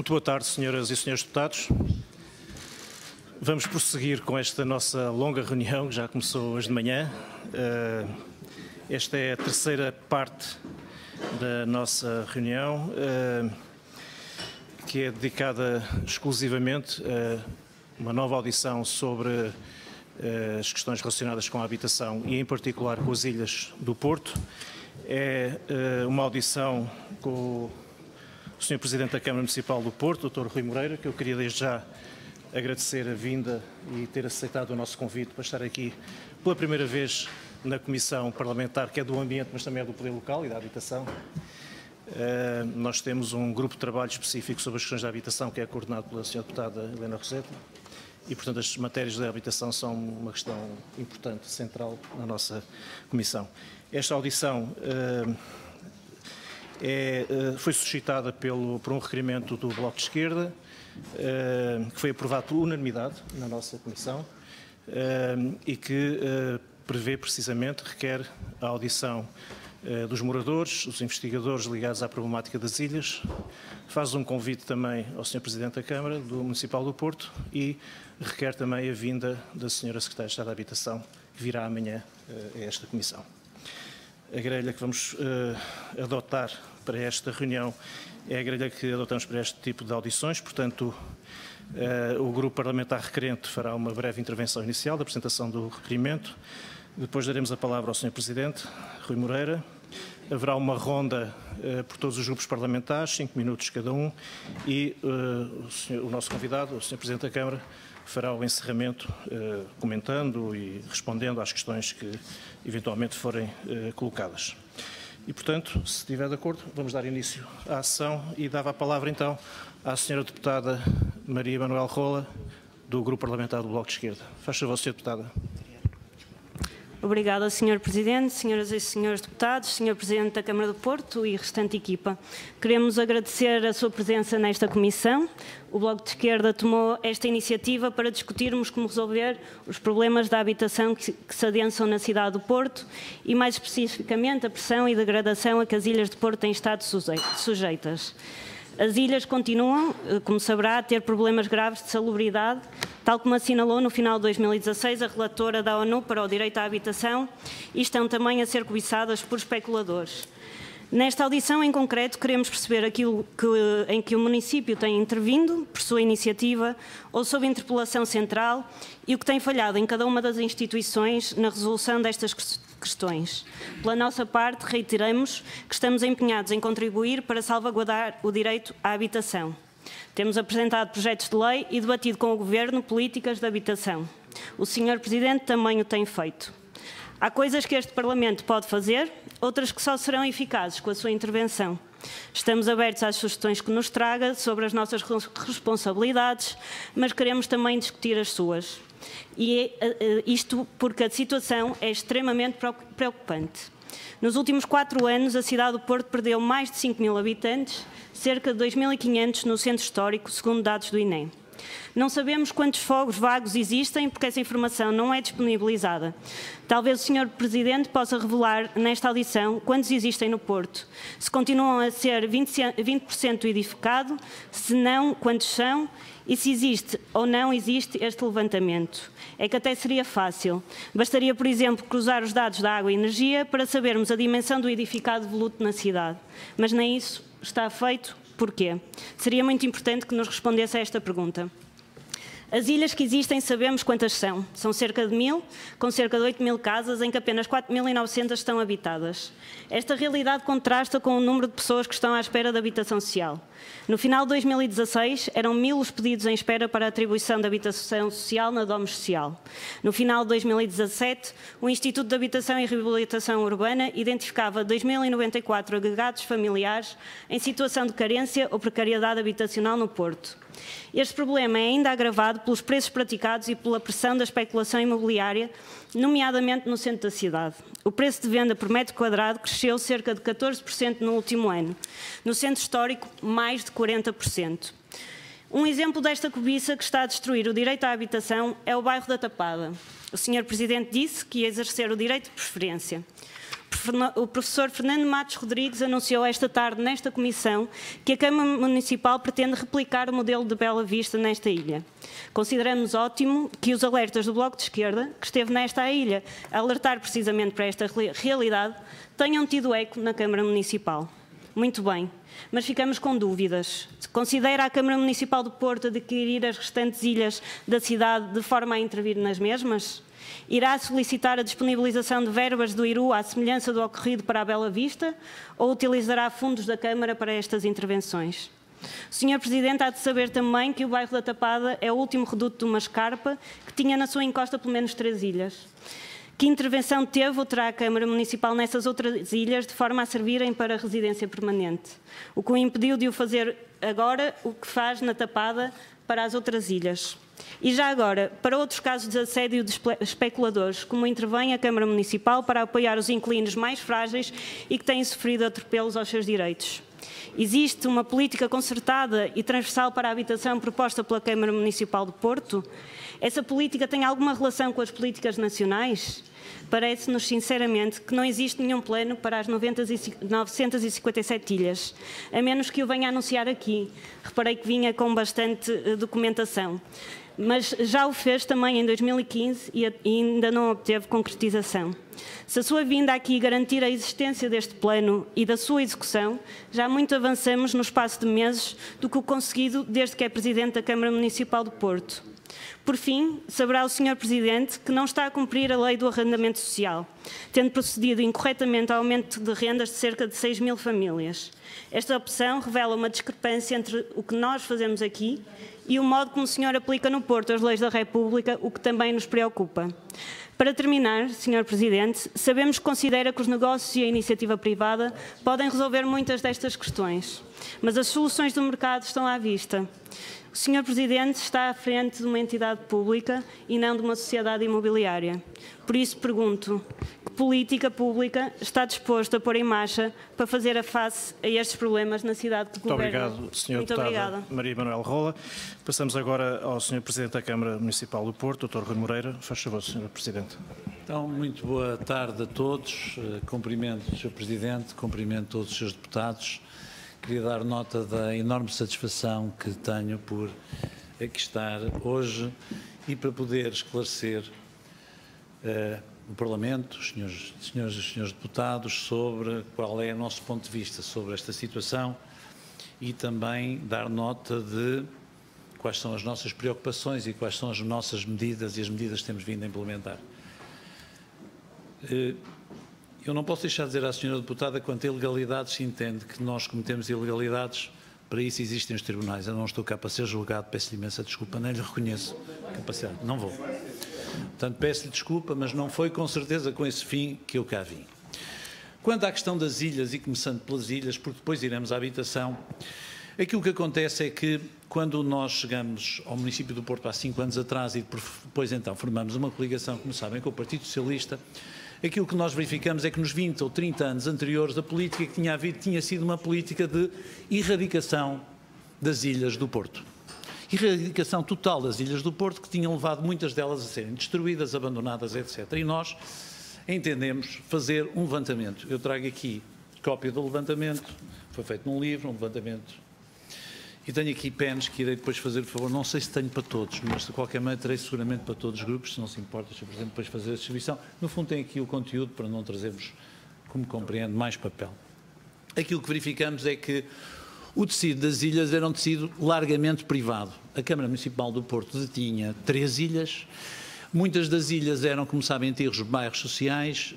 Muito boa tarde, senhoras e senhores deputados. Vamos prosseguir com esta nossa longa reunião, que já começou hoje de manhã. Esta é a terceira parte da nossa reunião, que é dedicada exclusivamente a uma nova audição sobre as questões relacionadas com a habitação e, em particular, com as ilhas do Porto. É uma audição com o Sr. Presidente da Câmara Municipal do Porto, Dr. Rui Moreira, que eu queria desde já agradecer a vinda e ter aceitado o nosso convite para estar aqui pela primeira vez na Comissão Parlamentar, que é do Ambiente, mas também é do Poder Local e da Habitação. Nós temos um grupo de trabalho específico sobre as questões da habitação, que é coordenado pela Sra. Deputada Helena Roseta, e, portanto, as matérias da habitação são uma questão importante, central na nossa Comissão. Esta audição foi suscitada por um requerimento do Bloco de Esquerda, que foi aprovado por unanimidade na nossa Comissão e que prevê precisamente, requer a audição dos moradores, dos investigadores ligados à problemática das ilhas, faz um convite também ao Sr. Presidente da Câmara Municipal do Porto e requer também a vinda da Sra. Secretária de Estado da Habitação, que virá amanhã a esta Comissão. A grelha que vamos adotar para esta reunião é a grelha que adotamos para este tipo de audições, portanto, o grupo parlamentar requerente fará uma breve intervenção inicial da apresentação do requerimento, depois daremos a palavra ao Sr. Presidente, Rui Moreira, haverá uma ronda por todos os grupos parlamentares, 5 minutos cada um, e o nosso convidado, o Sr. Presidente da Câmara, fará o encerramento comentando e respondendo às questões que eventualmente forem colocadas. E, portanto, se estiver de acordo, vamos dar início à sessão e dava a palavra então à Sra. Deputada Maria Manuel Rola, do Grupo Parlamentar do Bloco de Esquerda. Faz favor, Sra. Deputada. Obrigada, Sr. Presidente, senhoras e senhores deputados, Sr. Presidente da Câmara do Porto e restante equipa. Queremos agradecer a sua presença nesta comissão. O Bloco de Esquerda tomou esta iniciativa para discutirmos como resolver os problemas da habitação que se adensam na cidade do Porto e, mais especificamente, a pressão e degradação a que as ilhas de Porto têm estado sujeitas. As ilhas continuam, como saberá, a ter problemas graves de salubridade, tal como assinalou no final de 2016 a relatora da ONU para o Direito à Habitação, e estão também a ser cobiçadas por especuladores. Nesta audição, em concreto, queremos perceber aquilo em que o município tem intervindo, por sua iniciativa, ou sob interpelação central, e o que tem falhado em cada uma das instituições na resolução destas questões. Pela nossa parte, reiteramos que estamos empenhados em contribuir para salvaguardar o direito à habitação. Temos apresentado projetos de lei e debatido com o Governo políticas de habitação. O Sr. Presidente também o tem feito. Há coisas que este Parlamento pode fazer, outras que só serão eficazes com a sua intervenção. Estamos abertos às sugestões que nos traga sobre as nossas responsabilidades, mas queremos também discutir as suas. E isto porque a situação é extremamente preocupante. Nos últimos 4 anos, a cidade do Porto perdeu mais de 5.000 habitantes, cerca de 2.500 no centro histórico, segundo dados do INEM. Não sabemos quantos fogos vagos existem, porque essa informação não é disponibilizada. Talvez o Sr. Presidente possa revelar nesta audição quantos existem no Porto, se continuam a ser 20% edificado, se não, quantos são, e se existe ou não existe este levantamento. É que até seria fácil. Bastaria, por exemplo, cruzar os dados da água e energia para sabermos a dimensão do edificado voluto na cidade. Mas nem isso está feito. Porquê? Seria muito importante que nos respondesse a esta pergunta. As ilhas que existem sabemos quantas são. São cerca de 1.000, com cerca de 8.000 casas, em que apenas 4.900 estão habitadas. Esta realidade contrasta com o número de pessoas que estão à espera de habitação social. No final de 2016, eram 1.000 os pedidos em espera para a atribuição de habitação social na Domus Social. No final de 2017, o Instituto de Habitação e Reabilitação Urbana identificava 2.094 agregados familiares em situação de carência ou precariedade habitacional no Porto. Este problema é ainda agravado pelos preços praticados e pela pressão da especulação imobiliária, nomeadamente no centro da cidade. O preço de venda por metro quadrado cresceu cerca de 14% no último ano. No centro histórico, mais de 40%. Um exemplo desta cobiça que está a destruir o direito à habitação é o bairro da Tapada. O Sr. Presidente disse que ia exercer o direito de preferência. o professor Fernando Matos Rodrigues anunciou esta tarde nesta comissão que a Câmara Municipal pretende replicar o modelo de Bela Vista nesta ilha. Consideramos ótimo que os alertas do Bloco de Esquerda, que esteve nesta ilha a alertar precisamente para esta realidade, tenham tido eco na Câmara Municipal. Muito bem, mas ficamos com dúvidas. Considera a Câmara Municipal do Porto adquirir as restantes ilhas da cidade de forma a intervir nas mesmas? Irá solicitar a disponibilização de verbas do IRU à semelhança do ocorrido para a Bela Vista ou utilizará fundos da Câmara para estas intervenções? O Sr. Presidente há de saber também que o bairro da Tapada é o último reduto de uma escarpa que tinha na sua encosta pelo menos 3 ilhas. Que intervenção teve ou terá a Câmara Municipal nessas outras ilhas de forma a servirem para residência permanente? O que o impediu de o fazer agora, o que faz na Tapada para as outras ilhas? E já agora, para outros casos de assédio de especuladores, como intervém a Câmara Municipal para apoiar os inquilinos mais frágeis e que têm sofrido atropelos aos seus direitos? Existe uma política concertada e transversal para a habitação proposta pela Câmara Municipal do Porto? Essa política tem alguma relação com as políticas nacionais? Parece-nos, sinceramente, que não existe nenhum plano para as 957 ilhas, a menos que o venha anunciar aqui. Reparei que vinha com bastante documentação, mas já o fez também em 2015 e ainda não obteve concretização. Se a sua vinda aqui garantir a existência deste plano e da sua execução, já muito avançamos no espaço de meses do que o conseguido desde que é Presidente da Câmara Municipal do Porto. Por fim, saberá o Sr. Presidente que não está a cumprir a lei do arrendamento social, tendo procedido incorretamente ao aumento de rendas de cerca de 6.000 famílias. Esta opção revela uma discrepância entre o que nós fazemos aqui e o modo como o Sr. aplica no Porto as leis da República, o que também nos preocupa. Para terminar, Sr. Presidente, sabemos que considera que os negócios e a iniciativa privada podem resolver muitas destas questões, mas as soluções do mercado estão à vista. O Sr. Presidente está à frente de uma entidade pública e não de uma sociedade imobiliária. Por isso pergunto, que política pública está disposto a pôr em marcha para fazer a face a estes problemas na cidade que governa? Muito obrigado, Sr. Muito obrigada. Maria Manuel Rola. Passamos agora ao Sr. Presidente da Câmara Municipal do Porto, Dr. Rui Moreira. Faz favor, Sr. Presidente. Então, muito boa tarde a todos. Cumprimento o Sr. Presidente, cumprimento todos os seus deputados. Queria dar nota da enorme satisfação que tenho por aqui estar hoje e para poder esclarecer o Parlamento, os senhores deputados, sobre qual é o nosso ponto de vista sobre esta situação e também dar nota de quais são as nossas preocupações e quais são as nossas medidas e as medidas que temos vindo a implementar. Eu não posso deixar de dizer à senhora deputada, quanto a ilegalidades, se entende que nós cometemos ilegalidades, para isso existem os tribunais. Eu não estou cá para ser julgado, peço-lhe imensa desculpa, nem lhe reconheço capacidade, não vou. Portanto, peço-lhe desculpa, mas não foi com certeza com esse fim que eu cá vim. Quanto à questão das ilhas, e começando pelas ilhas, porque depois iremos à habitação, aquilo que acontece é que, quando nós chegamos ao município do Porto há 5 anos atrás e depois então formamos uma coligação, como sabem, com o Partido Socialista, aquilo que nós verificamos é que nos 20 ou 30 anos anteriores a política que tinha havido tinha sido uma política de erradicação das ilhas do Porto. Erradicação total das ilhas do Porto, que tinham levado muitas delas a serem destruídas, abandonadas, etc. E nós entendemos fazer um levantamento. Eu trago aqui cópia do levantamento, foi feito num livro, um levantamento. E tenho aqui pens que irei depois fazer, por favor, não sei se tenho para todos, mas de qualquer maneira terei seguramente para todos os grupos, se não se importa, se eu, por exemplo, depois fazer a distribuição. No fundo tem aqui o conteúdo para não trazermos, como compreendo, mais papel. Aquilo que verificamos é que o tecido das ilhas era um tecido largamente privado. A Câmara Municipal do Porto detinha 3 ilhas. Muitas das ilhas eram, como sabem, antigos bairros sociais,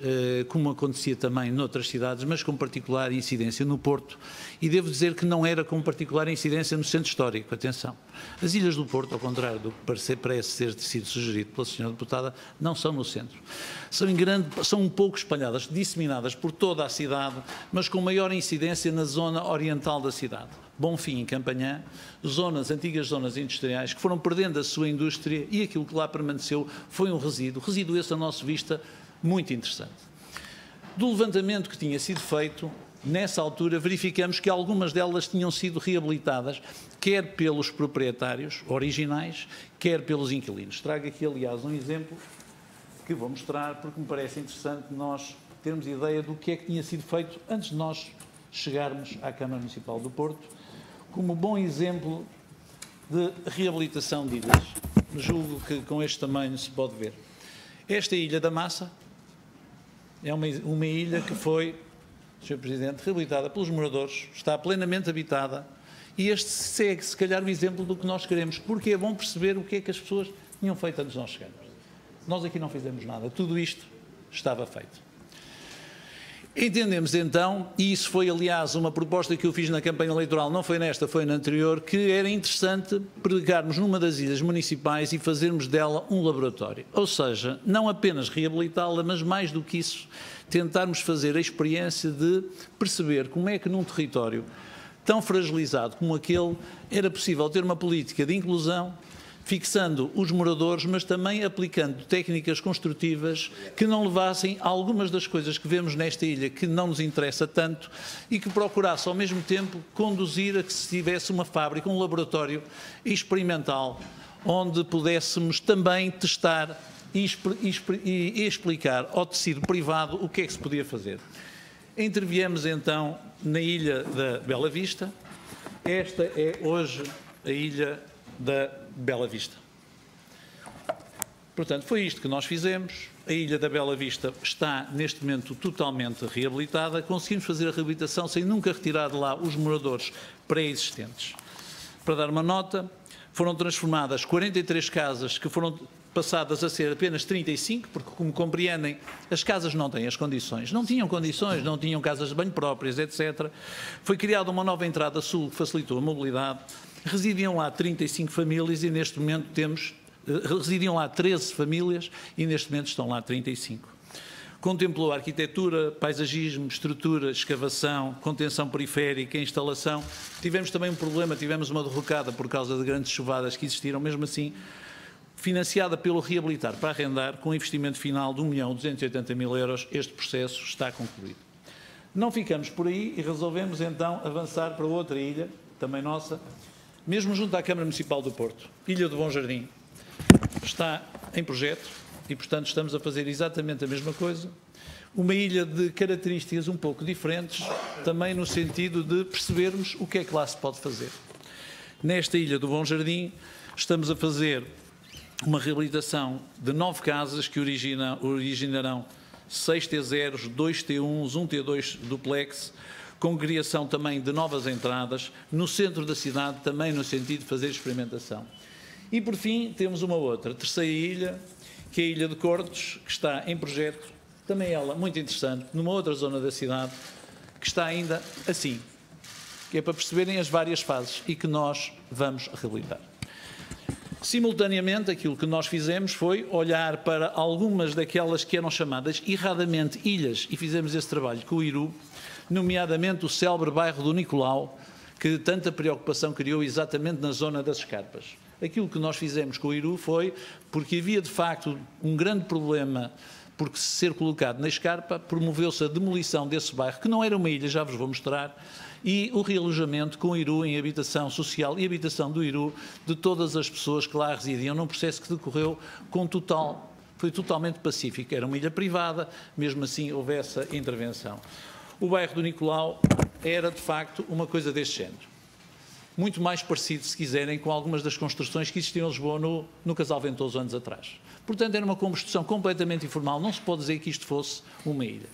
como acontecia também noutras cidades, mas com particular incidência no Porto. E devo dizer que não era com particular incidência no centro histórico, atenção. As ilhas do Porto, ao contrário do que parece ter sido sugerido pela senhora deputada, não são no centro. São um pouco espalhadas, disseminadas por toda a cidade, mas com maior incidência na zona oriental da cidade. Bonfim e Campanhã, antigas zonas industriais que foram perdendo a sua indústria e aquilo que lá permaneceu foi um resíduo esse a nossa vista muito interessante. Do levantamento que tinha sido feito, nessa altura verificamos que algumas delas tinham sido reabilitadas, quer pelos proprietários originais, quer pelos inquilinos. Trago aqui, aliás, um exemplo que vou mostrar porque me parece interessante nós termos ideia do que é que tinha sido feito antes de nós chegarmos à Câmara Municipal do Porto, como bom exemplo de reabilitação de ilhas. Julgo que com este tamanho se pode ver. Esta Ilha da Massa é uma ilha que foi, Sr. Presidente, reabilitada pelos moradores, está plenamente habitada, e este segue, se calhar, o exemplo do que nós queremos, porque é bom perceber o que é que as pessoas tinham feito antes de nós chegarmos. Nós aqui não fizemos nada, tudo isto estava feito. Entendemos então, e isso foi aliás uma proposta que eu fiz na campanha eleitoral, não foi nesta, foi na anterior, que era interessante pegarmos numa das ilhas municipais e fazermos dela um laboratório. Ou seja, não apenas reabilitá-la, mas mais do que isso, tentarmos fazer a experiência de perceber como é que num território tão fragilizado como aquele era possível ter uma política de inclusão, fixando os moradores, mas também aplicando técnicas construtivas que não levassem a algumas das coisas que vemos nesta ilha que não nos interessa tanto e que procurasse ao mesmo tempo conduzir a que se tivesse uma fábrica, um laboratório experimental, onde pudéssemos também testar e explicar ao tecido privado o que é que se podia fazer. Interviemos então na ilha da Bela Vista. Esta é hoje a ilha da Bela Vista. Portanto, foi isto que nós fizemos. A Ilha da Bela Vista está, neste momento, totalmente reabilitada. Conseguimos fazer a reabilitação sem nunca retirar de lá os moradores pré-existentes. Para dar uma nota, foram transformadas 43 casas que foram passadas a ser apenas 35, porque, como compreendem, as casas não têm as condições. Não tinham condições, não tinham casas de banho próprias, etc. Foi criada uma nova entrada sul que facilitou a mobilidade. Residiam lá 35 famílias e neste momento residiam lá 13 famílias e neste momento estão lá 35. Contemplou a arquitetura, paisagismo, estrutura, escavação, contenção periférica, instalação. Tivemos também um problema, tivemos uma derrocada por causa de grandes chuvadas que existiram, mesmo assim, financiada pelo Reabilitar para Arrendar, com um investimento final de 1.280.000 euros, este processo está concluído. Não ficamos por aí e resolvemos então avançar para outra ilha, também nossa, mesmo junto à Câmara Municipal do Porto, Ilha do Bom Jardim. Está em projeto e, portanto, estamos a fazer exatamente a mesma coisa. Uma ilha de características um pouco diferentes, também no sentido de percebermos o que é que lá se pode fazer. Nesta Ilha do Bom Jardim, estamos a fazer uma reabilitação de 9 casas que originarão 6 T0s, 2 T1s, 1 T2 duplex, com criação também de novas entradas, no centro da cidade, também no sentido de fazer experimentação. E, por fim, temos uma outra, terceira ilha, que é a Ilha de Cortes, que está em projeto, também ela muito interessante, numa outra zona da cidade, que está ainda assim, que é para perceberem as várias fases e que nós vamos reabilitar. Simultaneamente, aquilo que nós fizemos foi olhar para algumas daquelas que eram chamadas erradamente ilhas, e fizemos esse trabalho com o IRU, nomeadamente o célebre bairro do Nicolau, que tanta preocupação criou exatamente na zona das escarpas. Aquilo que nós fizemos com o IRU foi, porque havia de facto um grande problema por ser colocado na escarpa, promoveu-se a demolição desse bairro, que não era uma ilha, já vos vou mostrar, e o realojamento com o IRU em habitação social e habitação do IRU de todas as pessoas que lá residiam, num processo que decorreu foi totalmente pacífico. Era uma ilha privada, mesmo assim houve essa intervenção. O bairro do Nicolau era, de facto, uma coisa deste género. Muito mais parecido, se quiserem, com algumas das construções que existiam em Lisboa no Casal Ventoso anos atrás. Portanto, era uma construção completamente informal, não se pode dizer que isto fosse uma ilha.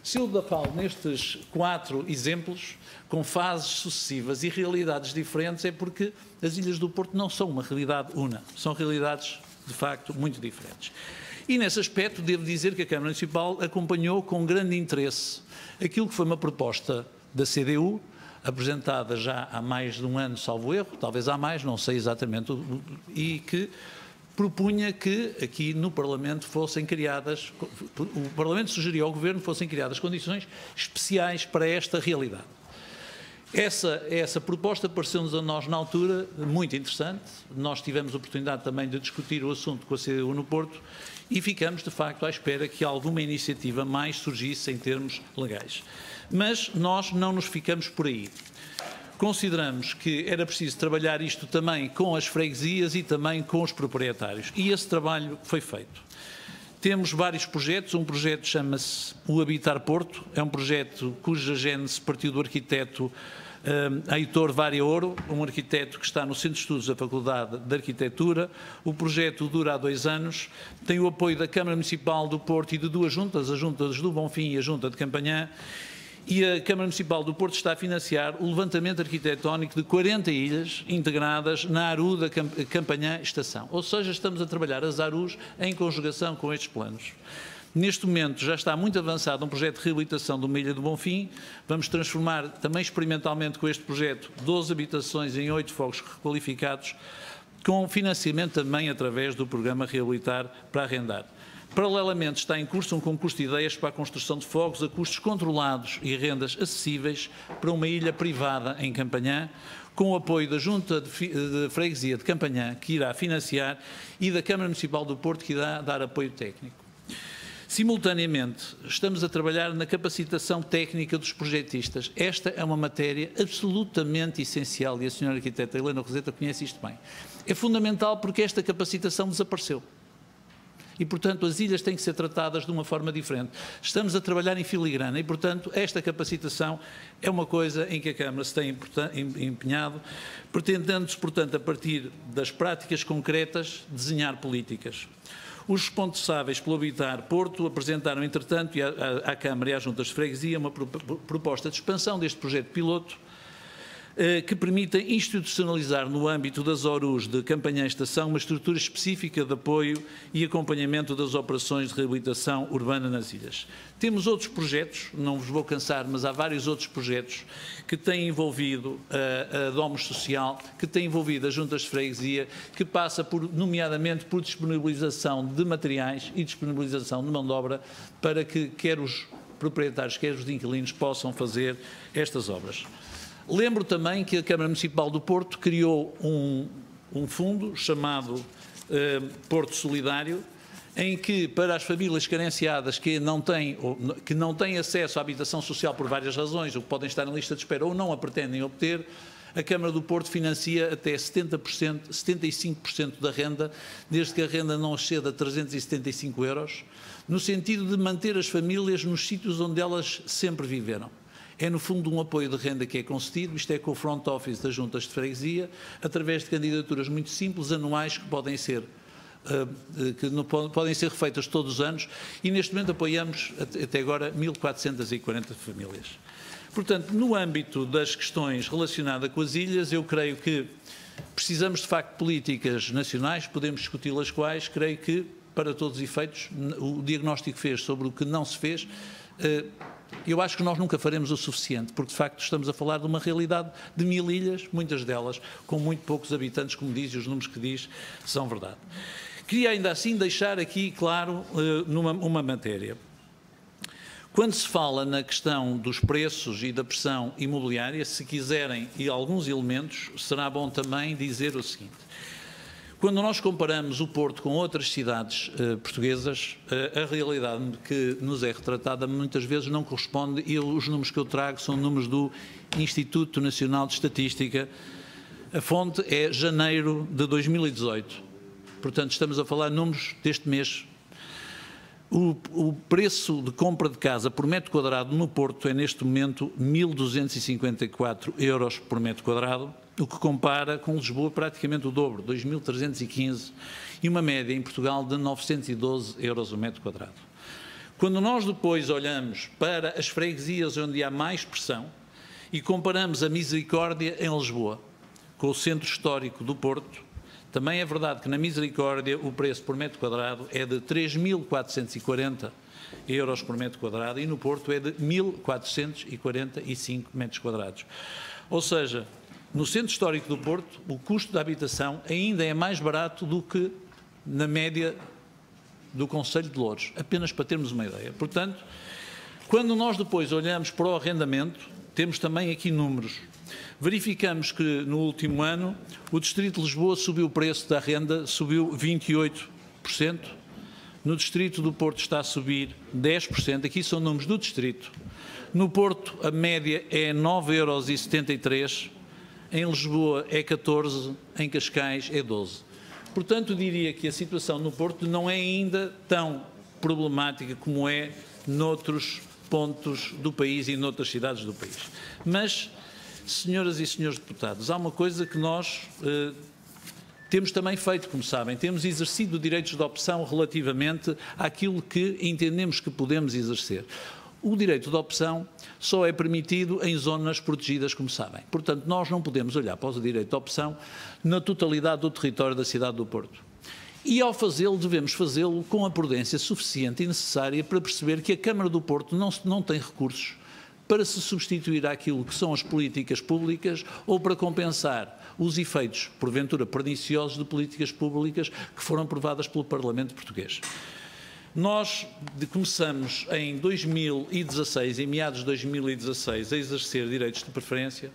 Se eu falo nestes 4 exemplos, com fases sucessivas e realidades diferentes, é porque as ilhas do Porto não são uma realidade una, são realidades, de facto, muito diferentes. E, nesse aspecto, devo dizer que a Câmara Municipal acompanhou com grande interesse aquilo que foi uma proposta da CDU, apresentada já há mais de um ano, salvo erro, talvez há mais, não sei exatamente, e que propunha que aqui no Parlamento fossem criadas, o Parlamento sugeriu ao Governo que fossem criadas condições especiais para esta realidade. Essa proposta pareceu-nos a nós, na altura, muito interessante. Nós tivemos a oportunidade também de discutir o assunto com a CDU no Porto e ficamos, de facto, à espera que alguma iniciativa mais surgisse em termos legais. Mas nós não nos ficamos por aí. Consideramos que era preciso trabalhar isto também com as freguesias e também com os proprietários. E esse trabalho foi feito. Temos vários projetos. Um projeto chama-se o Habitar Porto. É um projeto cuja gênese partiu do arquiteto Heitor Varia Ouro, um arquiteto que está no Centro de Estudos da Faculdade de Arquitetura. O projeto dura há 2 anos, tem o apoio da Câmara Municipal do Porto e de 2 juntas, as juntas do Bonfim e a junta de Campanhã, e a Câmara Municipal do Porto está a financiar o levantamento arquitetónico de 40 ilhas integradas na ARU da Campanhã Estação. Ou seja, estamos a trabalhar as ARUs em conjugação com estes planos. Neste momento já está muito avançado um projeto de reabilitação de uma ilha do Bonfim. Vamos transformar também experimentalmente com este projeto 12 habitações em 8 fogos requalificados, com financiamento também através do programa Reabilitar para Arrendar. Paralelamente está em curso um concurso de ideias para a construção de fogos a custos controlados e rendas acessíveis para uma ilha privada em Campanhã, com o apoio da Junta de Freguesia de Campanhã, que irá financiar, e da Câmara Municipal do Porto, que irá dar apoio técnico. Simultaneamente, estamos a trabalhar na capacitação técnica dos projetistas. Esta é uma matéria absolutamente essencial e a senhora arquiteta Helena Roseta conhece isto bem. É fundamental porque esta capacitação desapareceu. E, portanto, as ilhas têm que ser tratadas de uma forma diferente. Estamos a trabalhar em filigrana e, portanto, esta capacitação é uma coisa em que a Câmara se tem empenhado, pretendendo-se, portanto, a partir das práticas concretas, desenhar políticas. Os responsáveis pelo Habitar Porto apresentaram, entretanto, à Câmara e às juntas de freguesia uma proposta de expansão deste projeto piloto que permita institucionalizar no âmbito das ORUs de Campanhã Estação uma estrutura específica de apoio e acompanhamento das operações de reabilitação urbana nas ilhas. Temos outros projetos, não vos vou cansar, mas há vários outros projetos que têm envolvido a Domus Social, que têm envolvido as juntas de freguesia, que passa nomeadamente por disponibilização de materiais e disponibilização de mão de obra para que quer os proprietários, quer os inquilinos possam fazer estas obras. Lembro também que a Câmara Municipal do Porto criou um fundo chamado Porto Solidário, em que para as famílias carenciadas que não têm acesso à habitação social por várias razões, ou que podem estar em lista de espera ou não a pretendem obter, a Câmara do Porto financia até 70%, 75% da renda, desde que a renda não exceda a 375 €, no sentido de manter as famílias nos sítios onde elas sempre viveram. É, no fundo, um apoio de renda que é concedido, isto é com o front office das juntas de freguesia, através de candidaturas muito simples, anuais, que podem ser refeitas todos os anos, e neste momento apoiamos até agora 1.440 famílias. Portanto, no âmbito das questões relacionadas com as ilhas, eu creio que precisamos de facto de políticas nacionais, podemos discuti-las quais, creio que, para todos os efeitos, o diagnóstico que fez sobre o que não se fez, eu acho que nós nunca faremos o suficiente, porque de facto estamos a falar de uma realidade de 1000 ilhas, muitas delas com muito poucos habitantes, como diz, e os números que diz são verdade. Queria ainda assim deixar aqui claro uma matéria. Quando se fala na questão dos preços e da pressão imobiliária, se quiserem e alguns elementos, será bom também dizer o seguinte. Quando nós comparamos o Porto com outras cidades portuguesas, a realidade que nos é retratada muitas vezes não corresponde, e os números que eu trago são números do Instituto Nacional de Estatística. A fonte é janeiro de 2018. Portanto, estamos a falar de números deste mês. O preço de compra de casa por metro quadrado no Porto é, neste momento, 1.254 € por metro quadrado, o que compara com Lisboa praticamente o dobro, 2.315, e uma média em Portugal de 912 € o metro quadrado. Quando nós depois olhamos para as freguesias onde há mais pressão e comparamos a Misericórdia em Lisboa com o centro histórico do Porto, também é verdade que na Misericórdia o preço por metro quadrado é de 3.440 € por metro quadrado e no Porto é de 1.445 metros quadrados. Ou seja, no centro histórico do Porto, o custo da habitação ainda é mais barato do que na média do Concelho de Louros, apenas para termos uma ideia. Portanto, quando nós depois olhamos para o arrendamento, temos também aqui números. Verificamos que no último ano o Distrito de Lisboa subiu o preço da renda, subiu 28%. No Distrito do Porto está a subir 10%. Aqui são números do Distrito. No Porto a média é 9,73 €. Em Lisboa é 14, em Cascais é 12. Portanto, diria que a situação no Porto não é ainda tão problemática como é noutros pontos do país e noutras cidades do país. Mas, senhoras e senhores deputados, há uma coisa que nós temos também feito, como sabem, temos exercido direitos de opção relativamente àquilo que entendemos que podemos exercer. O direito de opção só é permitido em zonas protegidas, como sabem. Portanto, nós não podemos olhar para o direito de opção na totalidade do território da cidade do Porto. E ao fazê-lo, devemos fazê-lo com a prudência suficiente e necessária para perceber que a Câmara do Porto não tem recursos para se substituir àquilo que são as políticas públicas ou para compensar os efeitos, porventura perniciosos, de políticas públicas que foram aprovadas pelo Parlamento português. Nós começamos em 2016, em meados de 2016, a exercer direitos de preferência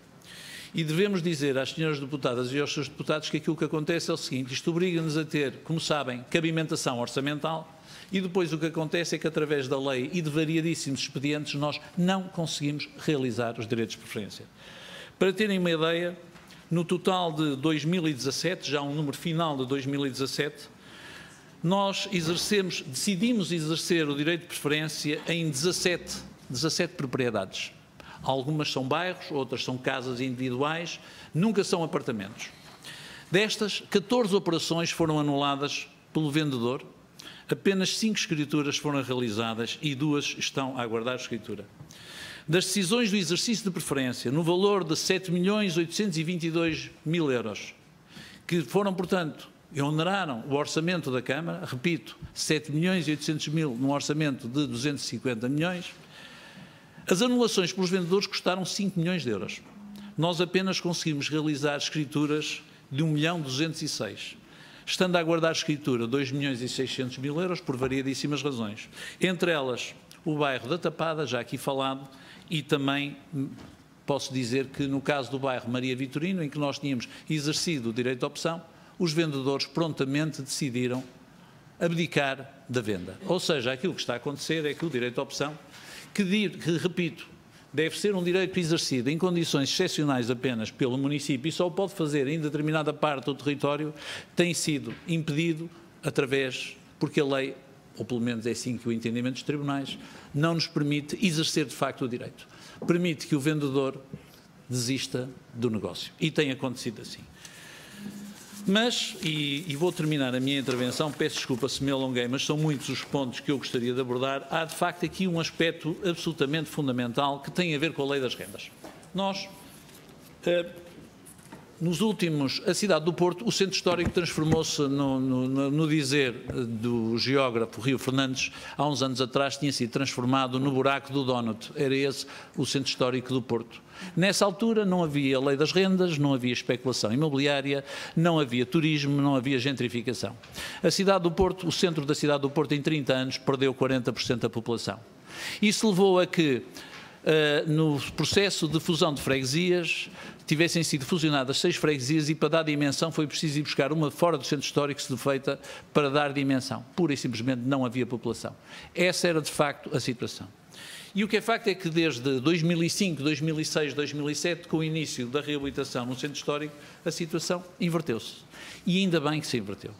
e devemos dizer às senhoras deputadas e aos seus deputados que aquilo que acontece é o seguinte: isto obriga-nos a ter, como sabem, cabimentação orçamental e depois o que acontece é que através da lei e de variadíssimos expedientes nós não conseguimos realizar os direitos de preferência. Para terem uma ideia, no total de 2017, já um número final de 2017, nós decidimos exercer o direito de preferência em 17 propriedades. Algumas são bairros, outras são casas individuais, nunca são apartamentos. Destas, 14 operações foram anuladas pelo vendedor, apenas 5 escrituras foram realizadas e 2 estão a aguardar escritura. Das decisões do exercício de preferência, no valor de 7.822.000 euros, que foram, portanto, e oneraram o orçamento da Câmara, repito, 7.800.000 num orçamento de 250 milhões, as anulações pelos vendedores custaram 5 milhões de euros. Nós apenas conseguimos realizar escrituras de 1.206.000, estando a aguardar escritura 2.600.000 euros por variadíssimas razões. Entre elas, o bairro da Tapada, já aqui falado, e também posso dizer que no caso do bairro Maria Vitorino, em que nós tínhamos exercido o direito de opção, os vendedores prontamente decidiram abdicar da venda. Ou seja, aquilo que está a acontecer é que o direito de opção, que repito, deve ser um direito exercido em condições excepcionais apenas pelo município e só o pode fazer em determinada parte do território, tem sido impedido porque a lei, ou pelo menos é assim que o entendimento dos tribunais, não nos permite exercer de facto o direito. Permite que o vendedor desista do negócio. E tem acontecido assim. Mas, e vou terminar a minha intervenção, peço desculpa se me alonguei, mas são muitos os pontos que eu gostaria de abordar. Há, de facto, aqui um aspecto absolutamente fundamental que tem a ver com a lei das rendas. Nós, nos últimos, a cidade do Porto, o centro histórico transformou-se, no dizer do geógrafo Rio Fernandes, há uns anos atrás tinha sido transformado no buraco do Donut. Era esse o centro histórico do Porto. Nessa altura não havia lei das rendas, não havia especulação imobiliária, não havia turismo, não havia gentrificação. A cidade do Porto, o centro da cidade do Porto, em 30 anos, perdeu 40% da população. Isso levou a que, no processo de fusão de freguesias, tivessem sido fusionadas 6 freguesias e para dar dimensão foi preciso ir buscar uma fora do centro histórico feita para dar dimensão. Pura e simplesmente não havia população. Essa era, de facto, a situação. E o que é facto é que desde 2005, 2006, 2007, com o início da reabilitação no centro histórico, a situação inverteu-se. E ainda bem que se inverteu.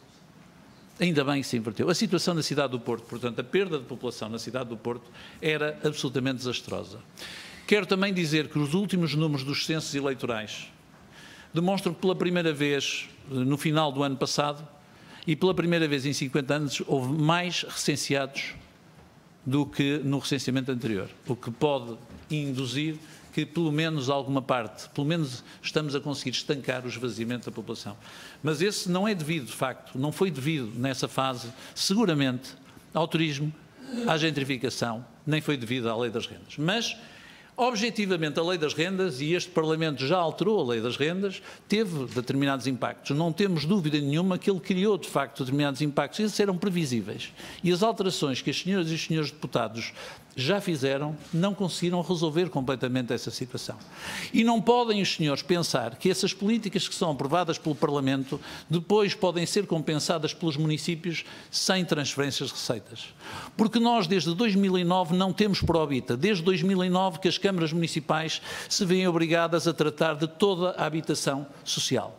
Ainda bem que se inverteu. A situação na cidade do Porto, portanto, a perda de população na cidade do Porto era absolutamente desastrosa. Quero também dizer que os últimos números dos censos eleitorais demonstram que pela primeira vez, no final do ano passado, e pela primeira vez em 50 anos, houve mais recenseados do que no recenseamento anterior, o que pode induzir que pelo menos alguma parte, pelo menos estamos a conseguir estancar o esvaziamento da população. Mas esse não é devido, de facto, não foi devido nessa fase, seguramente, ao turismo, à gentrificação, nem foi devido à lei das rendas. Mas, objetivamente, a lei das rendas, e este Parlamento já alterou a lei das rendas, teve determinados impactos. Não temos dúvida nenhuma que ele criou, de facto, determinados impactos. Esses eram previsíveis. E as alterações que as senhoras e os senhores deputados já fizeram, não conseguiram resolver completamente essa situação. E não podem os senhores pensar que essas políticas que são aprovadas pelo Parlamento depois podem ser compensadas pelos municípios sem transferências de receitas. Porque nós, desde 2009, não temos por óbita, desde 2009, que as câmaras municipais se veem obrigadas a tratar de toda a habitação social.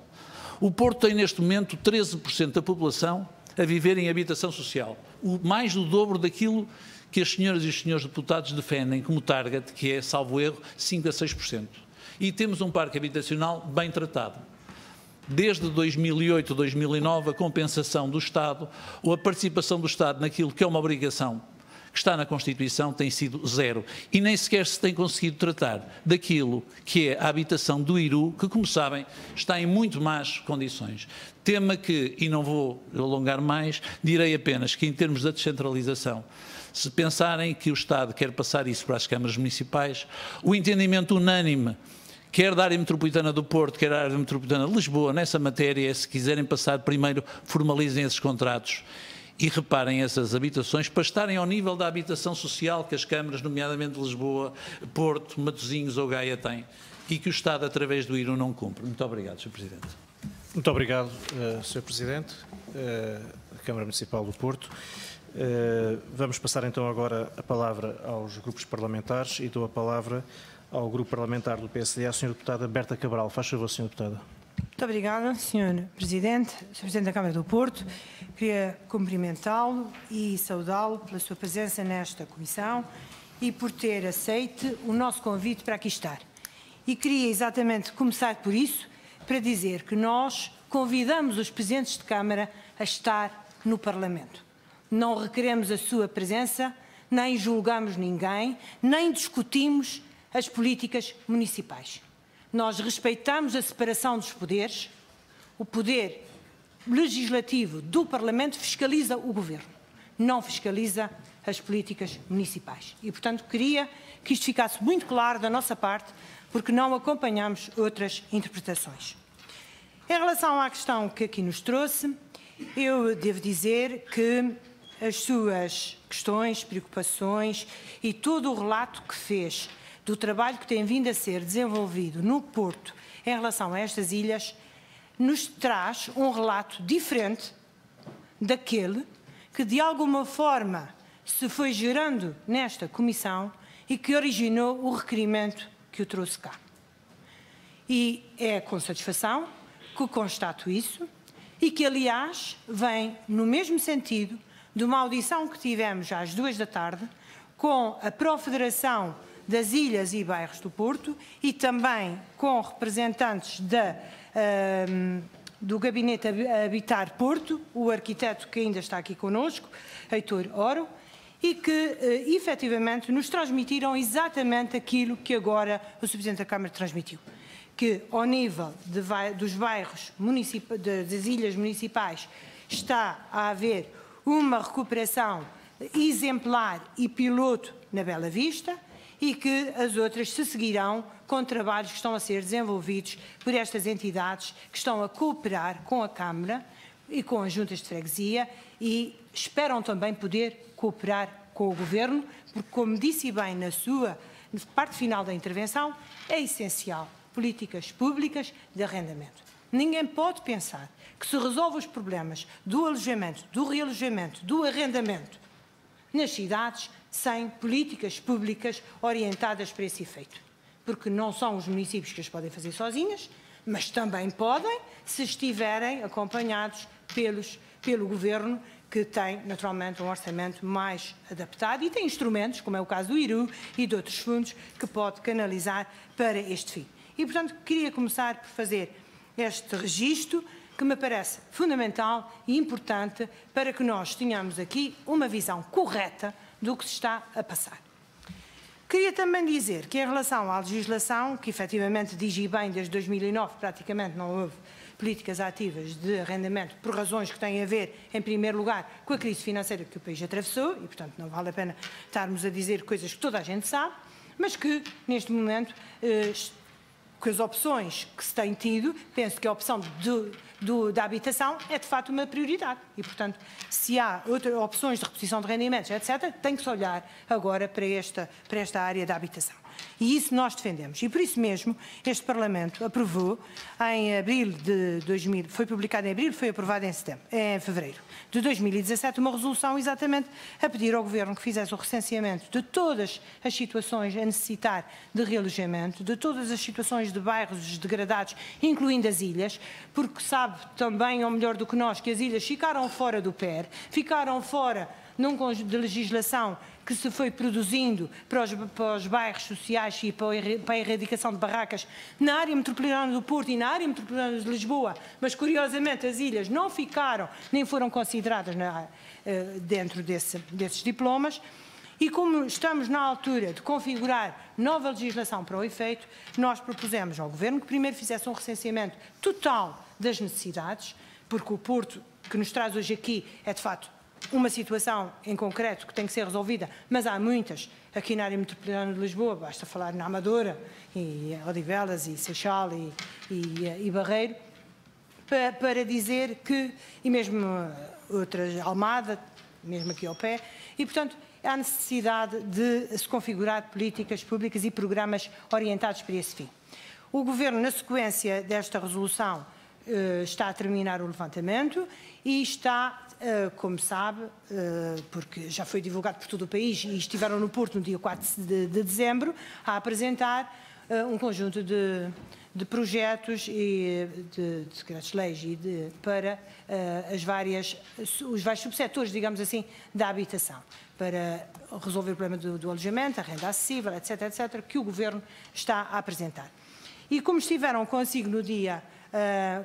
O Porto tem, neste momento, 13% da população a viver em habitação social. mais do dobro daquilo que as senhoras e os senhores deputados defendem como target, que é, salvo erro, 5 a 6%. E temos um parque habitacional bem tratado. Desde 2008, 2009, a compensação do Estado, ou a participação do Estado naquilo que é uma obrigação que está na Constituição, tem sido zero. E nem sequer se tem conseguido tratar daquilo que é a habitação do IRU, que, como sabem, está em muito más condições. Tema que, e não vou alongar mais, direi apenas que, em termos da descentralização, se pensarem que o Estado quer passar isso para as câmaras municipais, o entendimento unânime, quer da área metropolitana do Porto, quer da área metropolitana de Lisboa, nessa matéria, se quiserem passar, primeiro formalizem esses contratos e reparem essas habitações para estarem ao nível da habitação social que as câmaras, nomeadamente de Lisboa, Porto, Matosinhos ou Gaia, têm e que o Estado, através do IRU, não cumpre. Muito obrigado, Sr. Presidente. Muito obrigado, Sr. Presidente da Câmara Municipal do Porto. Vamos passar então agora a palavra aos grupos parlamentares e dou a palavra ao grupo parlamentar do PSD, à Sra. Deputada Berta Cabral. Faz favor, Sra. Deputada. Muito obrigada, Sr. Presidente, Sr. Presidente da Câmara do Porto. Queria cumprimentá-lo e saudá-lo pela sua presença nesta comissão e por ter aceito o nosso convite para aqui estar. E queria exatamente começar por isso, para dizer que nós convidamos os presidentes de Câmara a estar no Parlamento. Não requeremos a sua presença, nem julgamos ninguém, nem discutimos as políticas municipais. Nós respeitamos a separação dos poderes. O poder legislativo do Parlamento fiscaliza o Governo, não fiscaliza as políticas municipais. E, portanto, queria que isto ficasse muito claro da nossa parte, porque não acompanhamos outras interpretações. Em relação à questão que aqui nos trouxe, eu devo dizer que as suas questões, preocupações e todo o relato que fez do trabalho que tem vindo a ser desenvolvido no Porto em relação a estas ilhas, nos traz um relato diferente daquele que, de alguma forma, se foi gerando nesta comissão e que originou o requerimento que o trouxe cá. E é com satisfação que constato isso e que, aliás, vem no mesmo sentido de uma audição que tivemos às 2 da tarde com a Profederação das Ilhas e Bairros do Porto e também com representantes do Gabinete Habitar Porto, o arquiteto que ainda está aqui connosco, Heitor Oro, e que efetivamente nos transmitiram exatamente aquilo que agora o Sr. Presidente da Câmara transmitiu, que ao nível dos bairros das ilhas municipais está a haver uma recuperação exemplar e piloto na Bela Vista, e que as outras se seguirão com trabalhos que estão a ser desenvolvidos por estas entidades que estão a cooperar com a Câmara e com as juntas de freguesia e esperam também poder cooperar com o Governo, porque, como disse bem na sua parte final da intervenção, é essencial políticas públicas de arrendamento. Ninguém pode pensar que se resolve os problemas do alojamento, do realojamento, do arrendamento nas cidades sem políticas públicas orientadas para esse efeito. Porque não são os municípios que as podem fazer sozinhas, mas também podem se estiverem acompanhados pelo Governo, que tem naturalmente um orçamento mais adaptado e tem instrumentos, como é o caso do IRU e de outros fundos, que pode canalizar para este fim. E, portanto, queria começar por fazer este registro, que me parece fundamental e importante para que nós tenhamos aqui uma visão correta do que se está a passar. Queria também dizer que, em relação à legislação, que efetivamente diz bem desde 2009, praticamente não houve políticas ativas de arrendamento, por razões que têm a ver, em primeiro lugar, com a crise financeira que o país atravessou, e, portanto, não vale a pena estarmos a dizer coisas que toda a gente sabe, mas que, neste momento, com as opções que se tem tido, penso que a opção da habitação é de facto uma prioridade e, portanto, se há outras opções de reposição de rendimentos, etc., tem que se olhar agora para esta área da habitação. E isso nós defendemos. E por isso mesmo este Parlamento aprovou em abril de 2000, foi publicado em abril, foi aprovado em fevereiro de 2017, uma resolução exatamente a pedir ao Governo que fizesse o recenseamento de todas as situações a necessitar de realojamento, de todas as situações de bairros degradados, incluindo as ilhas, porque sabe também, ou melhor do que nós, que as ilhas ficaram fora do PER, ficaram fora num conjunto de legislação que se foi produzindo para os bairros sociais e para a erradicação de barracas na área metropolitana do Porto e na área metropolitana de Lisboa, mas curiosamente as ilhas não ficaram nem foram consideradas dentro desses diplomas. E como estamos na altura de configurar nova legislação para o efeito, nós propusemos ao Governo que primeiro fizesse um recenseamento total das necessidades, porque o Porto que nos traz hoje aqui é de facto uma situação em concreto que tem que ser resolvida, mas há muitas aqui na área metropolitana de Lisboa, basta falar na Amadora, e Odivelas, e Seixal, e Barreiro, para dizer que, e mesmo outras, Almada, mesmo aqui ao pé, e portanto há necessidade de se configurar políticas públicas e programas orientados para esse fim. O Governo, na sequência desta resolução, está a terminar o levantamento e está, como sabe, porque já foi divulgado por todo o país e estiveram no Porto no dia 4 de dezembro, a apresentar um conjunto de projetos e de decretos-leis para os vários subsetores, digamos assim, da habitação, para resolver o problema do alojamento, a renda acessível, etc., etc., que o Governo está a apresentar. E como estiveram consigo no dia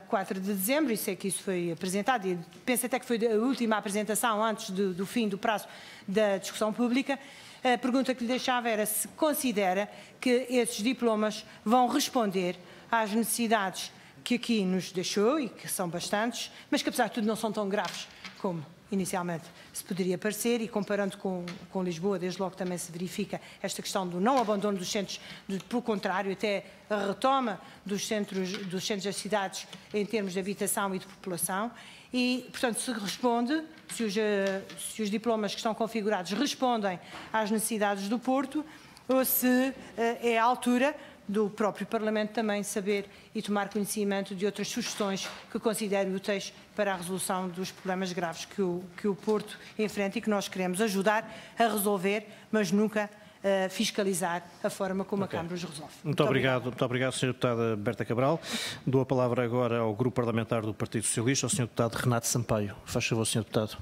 4 de dezembro, e sei que isso foi apresentado, e penso até que foi a última apresentação antes do fim do prazo da discussão pública, a pergunta que lhe deixava era se considera que esses diplomas vão responder às necessidades que aqui nos deixou, e que são bastantes, mas que apesar de tudo não são tão graves como inicialmente se poderia parecer, e comparando com Lisboa, desde logo também se verifica esta questão do não abandono dos centros, pelo contrário, até a retoma dos centros das cidades em termos de habitação e de população, e, portanto, se responde, se os diplomas que estão configurados respondem às necessidades do Porto, ou se é a altura do próprio Parlamento também saber e tomar conhecimento de outras sugestões que considere úteis para a resolução dos problemas graves que o Porto enfrenta e que nós queremos ajudar a resolver, mas nunca fiscalizar a forma como a Câmara os resolve. Muito obrigado, Sra. Deputada Berta Cabral. Dou a palavra agora ao Grupo Parlamentar do Partido Socialista, ao Sr. Deputado Renato Sampaio. Faz favor, Sr. Deputado.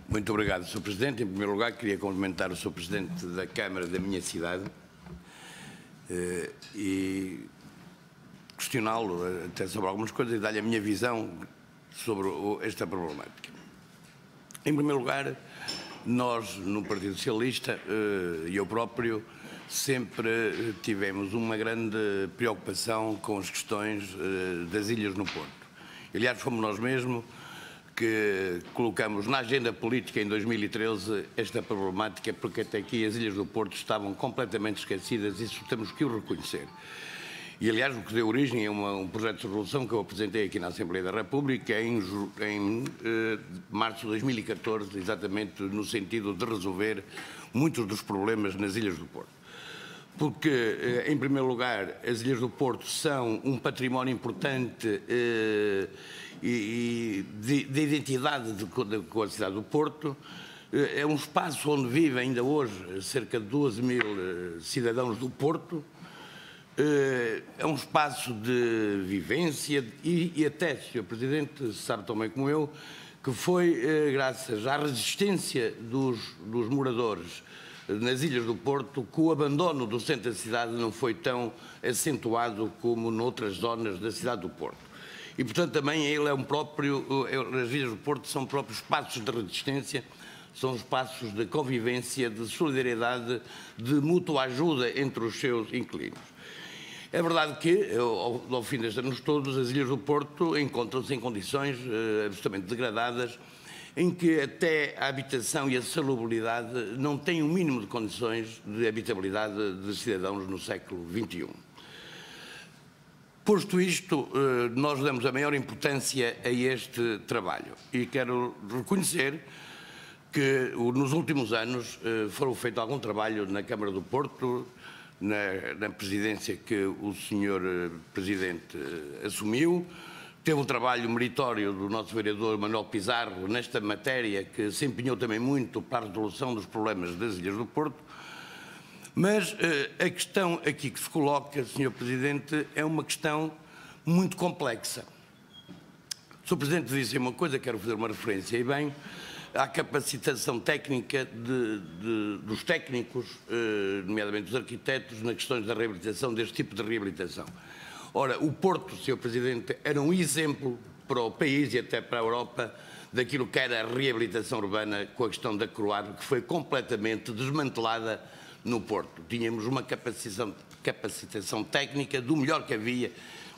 Muito obrigado, Sr. Presidente. Em primeiro lugar, queria cumprimentar o Sr. Presidente da Câmara da minha cidade e questioná-lo até sobre algumas coisas e dar-lhe a minha visão sobre esta problemática. Em primeiro lugar, nós, no Partido Socialista, e eu próprio, sempre tivemos uma grande preocupação com as questões das ilhas no Porto. Aliás, fomos nós mesmos que colocamos na agenda política em 2013 esta problemática, porque até aqui as ilhas do Porto estavam completamente esquecidas, isso temos que o reconhecer. E, aliás, o que deu origem a um projeto de resolução que eu apresentei aqui na Assembleia da República em março de 2014, exatamente no sentido de resolver muitos dos problemas nas ilhas do Porto. Porque, em primeiro lugar, as ilhas do Porto são um património importante e de identidade com a cidade do Porto. É um espaço onde vivem ainda hoje cerca de 12.000 cidadãos do Porto. É um espaço de vivência e até, Sr. Presidente, sabe tão bem como eu, que foi graças à resistência dos moradores nas ilhas do Porto que o abandono do centro da cidade não foi tão acentuado como noutras zonas da cidade do Porto. E, portanto, também ele é as ilhas do Porto são próprios espaços de resistência, são espaços de convivência, de solidariedade, de mútua ajuda entre os seus inquilinos. É verdade que, ao fim destes anos todos, as ilhas do Porto encontram-se em condições absolutamente degradadas, em que até a habitação e a salubridade não têm o mínimo de condições de habitabilidade de cidadãos no século XXI. Posto isto, nós damos a maior importância a este trabalho e quero reconhecer que nos últimos anos foram feito algum trabalho na Câmara do Porto, na presidência que o Sr. Presidente assumiu. Teve um trabalho meritório do nosso vereador Manuel Pizarro nesta matéria, que se empenhou também muito para a resolução dos problemas das ilhas do Porto. Mas a questão aqui que se coloca, Sr. Presidente, é uma questão muito complexa. O Sr. Presidente disse uma coisa, quero fazer uma referência, e bem, à capacitação técnica dos técnicos, nomeadamente dos arquitetos, nas questões da reabilitação, deste tipo de reabilitação. Ora, o Porto, Sr. Presidente, era um exemplo para o país e até para a Europa daquilo que era a reabilitação urbana com a questão da Croar, que foi completamente desmantelada no Porto. Tínhamos uma capacitação técnica do melhor que havia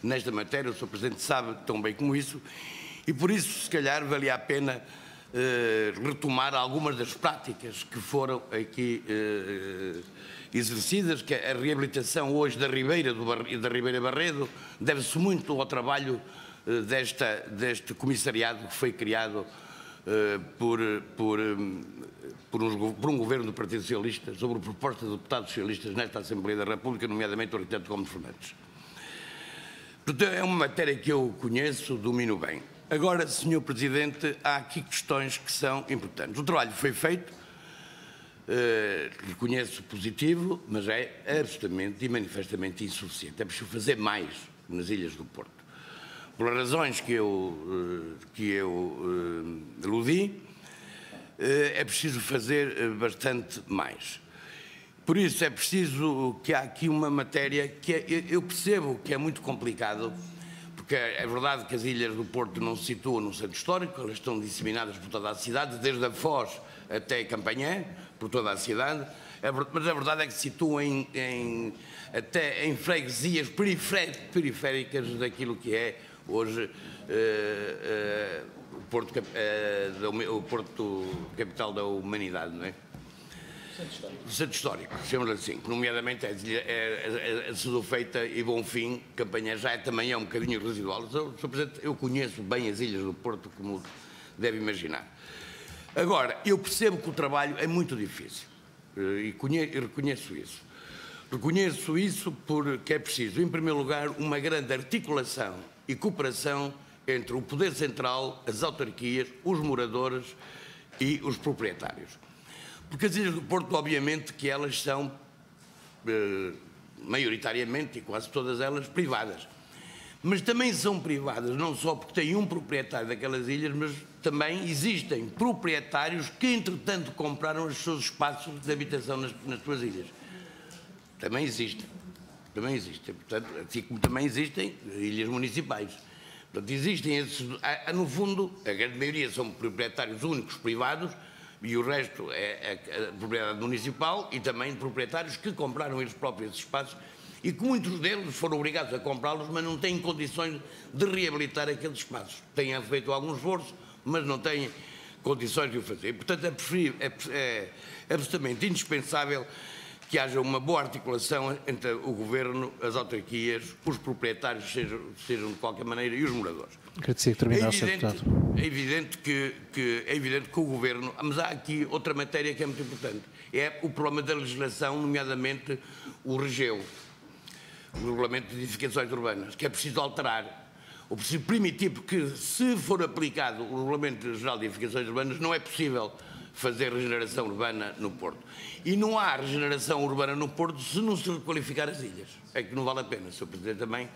nesta matéria, o Sr. Presidente sabe tão bem como isso, e por isso, se calhar, valia a pena retomar algumas das práticas que foram aqui exercidas, que a reabilitação hoje da Ribeira Barredo deve-se muito ao trabalho deste comissariado que foi criado por um governo do Partido Socialista, sobre proposta de deputados socialistas nesta Assembleia da República, nomeadamente o arquiteto Gomes Fernandes. Portanto, é uma matéria que eu conheço, domino bem. Agora, Sr. Presidente, há aqui questões que são importantes. O trabalho foi feito, reconheço positivo, mas é absolutamente e manifestamente insuficiente. É preciso fazer mais nas Ilhas do Porto. Pelas razões que eu aludi, é preciso fazer bastante mais. Por isso é preciso que há aqui uma matéria que eu percebo que é muito complicado, porque é verdade que as Ilhas do Porto não se situam no centro histórico, elas estão disseminadas por toda a cidade, desde a Foz até Campanhã, por toda a cidade, mas a verdade é que se situam até em freguesias periféricas daquilo que é hoje o Porto capital da humanidade, não é? O centro histórico, chamamos assim, que nomeadamente é Sedufeita e Bonfim, Campanhã já também é um bocadinho residual. Sr. Presidente, eu conheço bem as Ilhas do Porto, como deve imaginar. Agora, eu percebo que o trabalho é muito difícil e reconheço isso. Reconheço isso porque é preciso, em primeiro lugar, uma grande articulação e cooperação entre o Poder Central, as autarquias, os moradores e os proprietários. Porque as Ilhas do Porto, obviamente, que elas são, maioritariamente, e quase todas elas, privadas. Mas também são privadas, não só porque tem um proprietário daquelas ilhas, mas também existem proprietários que, entretanto, compraram os seus espaços de habitação nas suas ilhas. Também existem. Também existem. Portanto, assim como também existem ilhas municipais. Portanto, existem esses... No fundo, a grande maioria são proprietários únicos privados, e o resto é a propriedade municipal e também proprietários que compraram eles próprios espaços e que muitos deles foram obrigados a comprá-los, mas não têm condições de reabilitar aqueles espaços. Têm feito algum esforço, mas não têm condições de o fazer. E, portanto, é absolutamente indispensável que haja uma boa articulação entre o Governo, as autarquias, os proprietários, sejam de qualquer maneira, e os moradores. Agradecia que terminasse, Sr. Deputado. É evidente que o Governo... Mas há aqui outra matéria que é muito importante. É o problema da legislação, nomeadamente o REGEU, o Regulamento de Edificações Urbanas, que é preciso alterar. Ou preciso permitir, porque se for aplicado o Regulamento Geral de Edificações Urbanas, não é possível fazer regeneração urbana no Porto. E não há regeneração urbana no Porto se não se requalificar as ilhas. É que não vale a pena, Sr. Presidente, também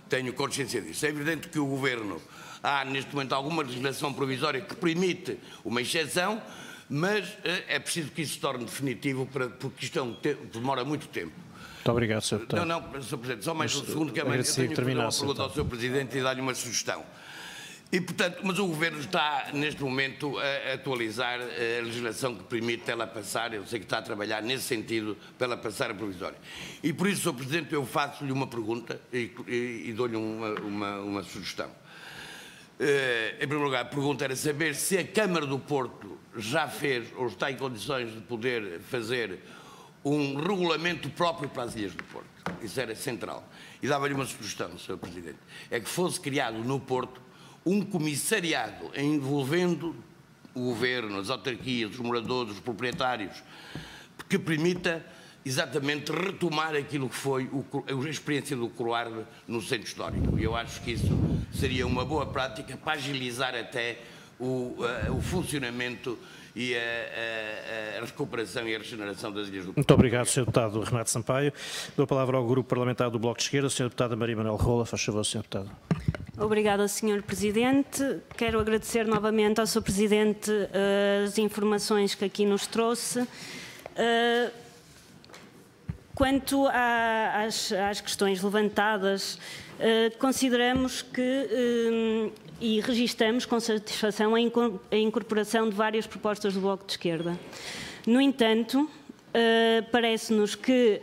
tenho consciência disso. É evidente que o Governo há neste momento alguma legislação provisória que permite uma exceção, mas é preciso que isso se torne definitivo, porque isto demora muito tempo. Muito obrigado, Sr. Deputado. Não, Sr. Presidente, só mais um segundo, que é mais... Eu tenho que fazer uma pergunta ao Sr. Presidente e dar-lhe uma sugestão. E, portanto, mas o Governo está, neste momento, a atualizar a legislação que permite ela passar, eu sei que está a trabalhar nesse sentido, para ela passar a provisória. E, por isso, Sr. Presidente, eu faço-lhe uma pergunta e dou-lhe uma sugestão. Em primeiro lugar, a pergunta era saber se a Câmara do Porto já fez, ou está em condições de poder fazer, um regulamento próprio para as Ilhas do Porto. Isso era central. E dava-lhe uma sugestão, Sr. Presidente. É que fosse criado no Porto um comissariado envolvendo o Governo, as autarquias, os moradores, os proprietários, que permita exatamente retomar aquilo que foi a experiência do Croar no centro histórico. E eu acho que isso seria uma boa prática para agilizar até o funcionamento e a recuperação e a regeneração das Ilhas do Porto. Muito obrigado, Sr. Deputado Renato Sampaio. Dou a palavra ao Grupo Parlamentar do Bloco de Esquerda, Sr. Deputado Maria Manuel Rola. Faz favor, Sr. Deputado. Obrigada, Sr. Presidente. Quero agradecer novamente ao Sr. Presidente as informações que aqui nos trouxe. Quanto às questões levantadas, consideramos que, e registamos com satisfação, a incorporação de várias propostas do Bloco de Esquerda. No entanto, parece-nos que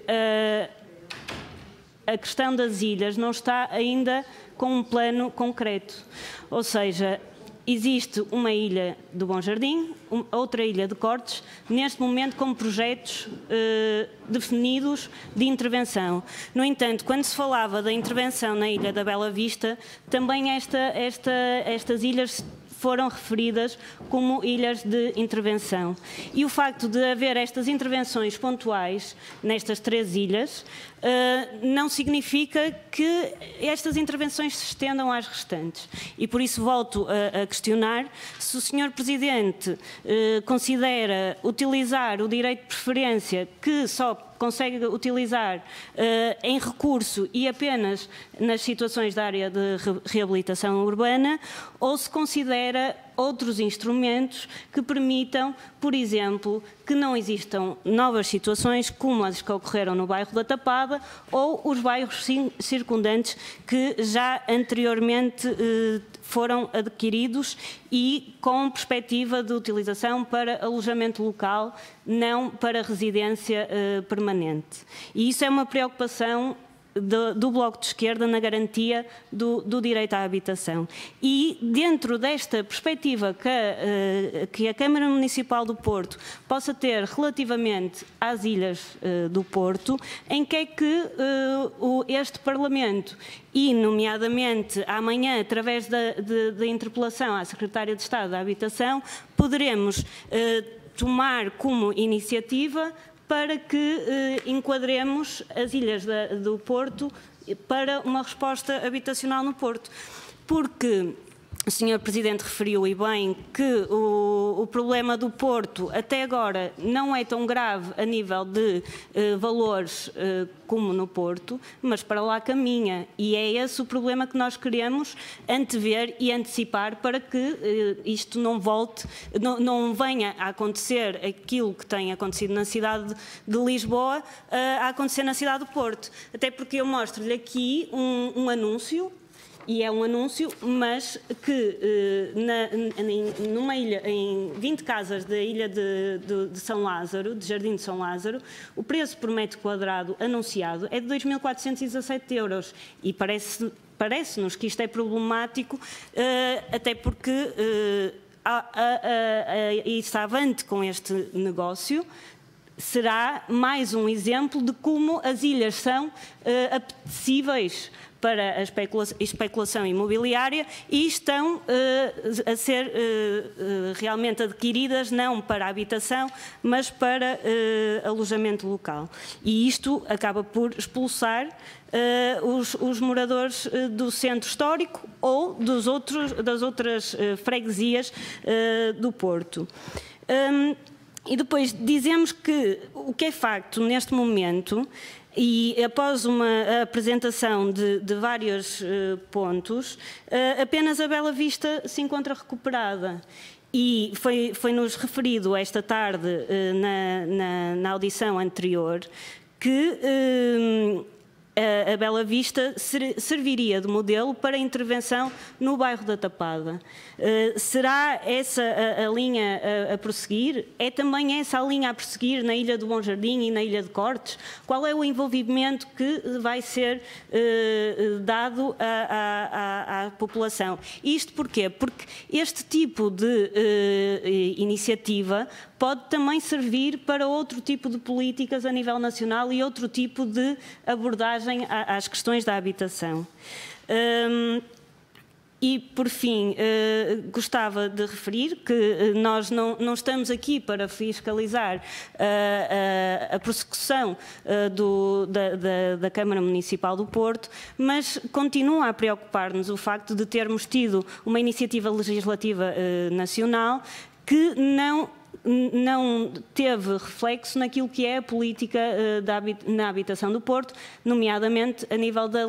a questão das ilhas não está ainda com um plano concreto, ou seja, existe uma ilha do Bom Jardim, outra ilha de Cortes, neste momento com projetos definidos de intervenção. No entanto, quando se falava da intervenção na Ilha da Bela Vista, também estas ilhas foram referidas como ilhas de intervenção. E o facto de haver estas intervenções pontuais nestas 3 ilhas não significa que estas intervenções se estendam às restantes. E por isso volto a questionar se o Sr. Presidente considera utilizar o direito de preferência, que só consegue utilizar em recurso e apenas nas situações da área de reabilitação urbana, ou se considera outros instrumentos que permitam, por exemplo, que não existam novas situações como as que ocorreram no bairro da Tapada ou os bairros circundantes que já anteriormente foram adquiridos e com perspectiva de utilização para alojamento local, não para residência permanente. E isso é uma preocupação do Bloco de Esquerda na garantia do direito à habitação. E dentro desta perspectiva que a Câmara Municipal do Porto possa ter relativamente às ilhas do Porto, em que é que este Parlamento e, nomeadamente, amanhã, através da interpelação à Secretária de Estado da Habitação, poderemos tomar como iniciativa para que enquadremos as ilhas do Porto para uma resposta habitacional no Porto. Porque o Sr. Presidente referiu, e bem, que o problema do Porto até agora não é tão grave a nível de valores como no Porto, mas para lá caminha. E é esse o problema que nós queremos antever e antecipar para que isto não volte, não venha a acontecer aquilo que tem acontecido na cidade de Lisboa, a acontecer na cidade do Porto. Até porque eu mostro-lhe aqui um anúncio, e é um anúncio, mas que numa ilha, em 20 casas da ilha de São Lázaro, de Jardim de São Lázaro, o preço por metro quadrado anunciado é de 2.417 € e parece-nos que isto é problemático, até porque está avante com este negócio. Será mais um exemplo de como as ilhas são apetecíveis para a especulação imobiliária e estão a ser realmente adquiridas não para a habitação, mas para alojamento local. E isto acaba por expulsar os moradores do centro histórico ou das outras freguesias do Porto. E depois dizemos que o que é facto neste momento, e após uma apresentação de vários pontos, apenas a Bela Vista se encontra recuperada. E foi-nos referido esta tarde, na audição anterior, que a Bela Vista serviria de modelo para intervenção no bairro da Tapada. Será essa a linha a prosseguir? É também essa a linha a prosseguir na Ilha do Bom Jardim e na Ilha de Cortes? Qual é o envolvimento que vai ser dado à população? Isto porquê? Porque este tipo de iniciativa pode também servir para outro tipo de políticas a nível nacional e outro tipo de abordagem às questões da habitação. E, por fim, gostava de referir que nós não estamos aqui para fiscalizar a prossecução da Câmara Municipal do Porto, mas continua a preocupar-nos o facto de termos tido uma iniciativa legislativa nacional que não não teve reflexo naquilo que é a política na habitação do Porto, nomeadamente a nível da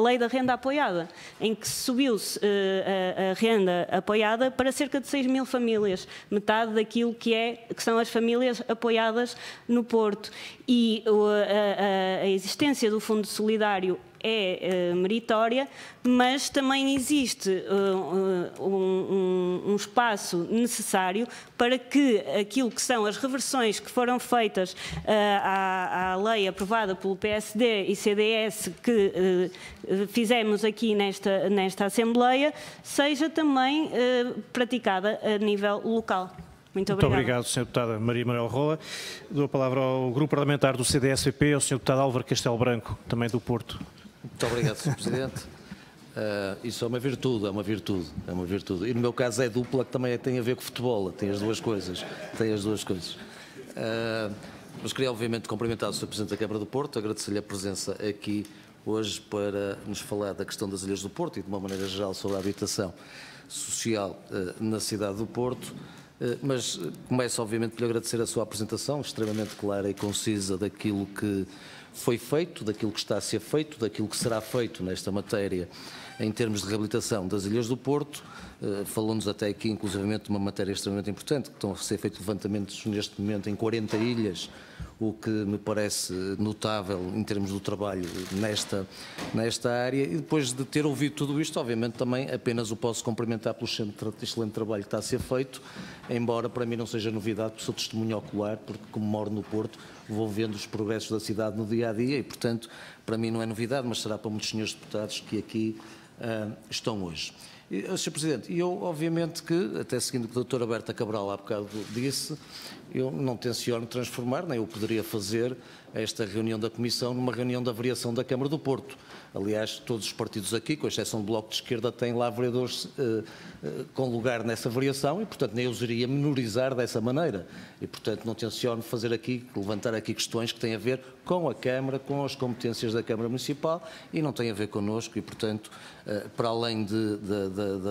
lei da renda apoiada, em que subiu-se a renda apoiada para cerca de 6 mil famílias, metade daquilo que são as famílias apoiadas no Porto. E a existência do Fundo Solidário é meritória, mas também existe um espaço necessário para que aquilo que são as reversões que foram feitas à lei aprovada pelo PSD e CDS que fizemos aqui nesta Assembleia, seja também praticada a nível local. Muito obrigado, Sra. Deputada Maria Manuel Roa. Dou a palavra ao Grupo Parlamentar do CDS-PP, ao Sr. Deputado Álvaro Castelo Branco, também do Porto. Muito obrigado, Sr. Presidente. Isso é uma virtude, E no meu caso é dupla, que também tem a ver com futebol, tem as duas coisas. Mas queria obviamente cumprimentar o Sr. Presidente da Câmara do Porto, agradecer-lhe a presença aqui hoje para nos falar da questão das Ilhas do Porto e de uma maneira geral sobre a habitação social na cidade do Porto. Mas começo obviamente por lhe agradecer a sua apresentação, extremamente clara e concisa daquilo que foi feito, daquilo que está a ser feito, daquilo que será feito nesta matéria em termos de reabilitação das Ilhas do Porto. Falou-nos até aqui inclusivamente de uma matéria extremamente importante, que estão a ser feitos levantamentos neste momento em 40 ilhas, o que me parece notável em termos do trabalho nesta área. E depois de ter ouvido tudo isto, obviamente também apenas o posso cumprimentar pelo excelente trabalho que está a ser feito, embora para mim não seja novidade, porque sou testemunho ocular, porque como moro no Porto, vou vendo os progressos da cidade no dia-a-dia e, portanto, para mim não é novidade, mas será para muitos senhores deputados que aqui estão hoje. Sr. Presidente, eu obviamente que, até seguindo o que a doutora Berta Cabral há bocado disse, eu não tenciono transformar, nem eu poderia fazer esta reunião da Comissão numa reunião da variação da Câmara do Porto. Aliás, todos os partidos aqui, com exceção do Bloco de Esquerda, têm lá vereadores com lugar nessa variação e, portanto, nem eu os iria menorizar dessa maneira. E, portanto, não tenciono fazer aqui, levantar aqui questões que têm a ver com a Câmara, com as competências da Câmara Municipal e não têm a ver connosco e, portanto, para além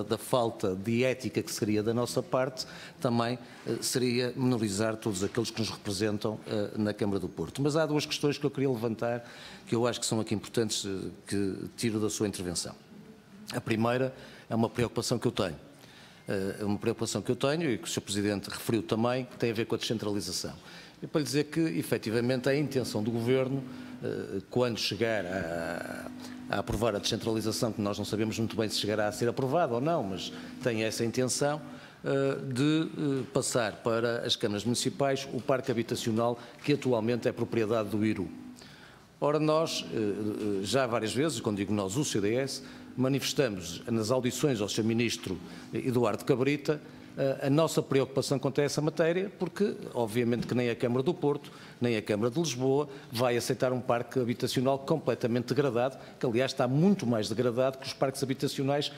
da falta de ética que seria da nossa parte, também seria menorizar todos aqueles que nos representam na Câmara do Porto. Mas há duas questões que eu queria levantar, que eu acho que são aqui importantes, que tiro da sua intervenção. A primeira é uma preocupação que eu tenho. E que o Sr. Presidente referiu também, que tem a ver com a descentralização. E para lhe dizer que, efetivamente, a intenção do Governo, quando chegar a aprovar a descentralização, que nós não sabemos muito bem se chegará a ser aprovada ou não, mas tem essa intenção, de passar para as câmaras municipais o parque habitacional que atualmente é propriedade do IRU. Ora, nós, já várias vezes, quando digo nós, o CDS, manifestamos nas audições ao Sr. Ministro Eduardo Cabrita a nossa preocupação quanto a essa matéria, porque, obviamente, que nem a Câmara do Porto, nem a Câmara de Lisboa vai aceitar um parque habitacional completamente degradado, que, aliás, está muito mais degradado que os parques habitacionais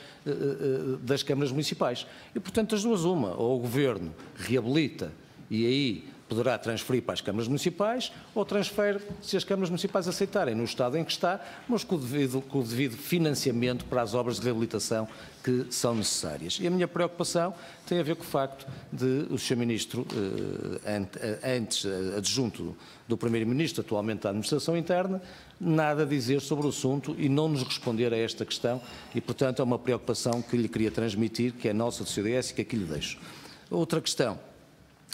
das câmaras municipais. E, portanto, as duas uma, ou o Governo reabilita e aí poderá transferir para as câmaras municipais ou transfere se as câmaras municipais aceitarem no estado em que está, mas com o devido financiamento para as obras de reabilitação que são necessárias. E a minha preocupação tem a ver com o facto de o Sr. Ministro, antes adjunto do Primeiro-Ministro, atualmente da Administração Interna, nada dizer sobre o assunto e não nos responder a esta questão e, portanto, é uma preocupação que lhe queria transmitir, que é nossa do CDS e que aqui lhe deixo. Outra questão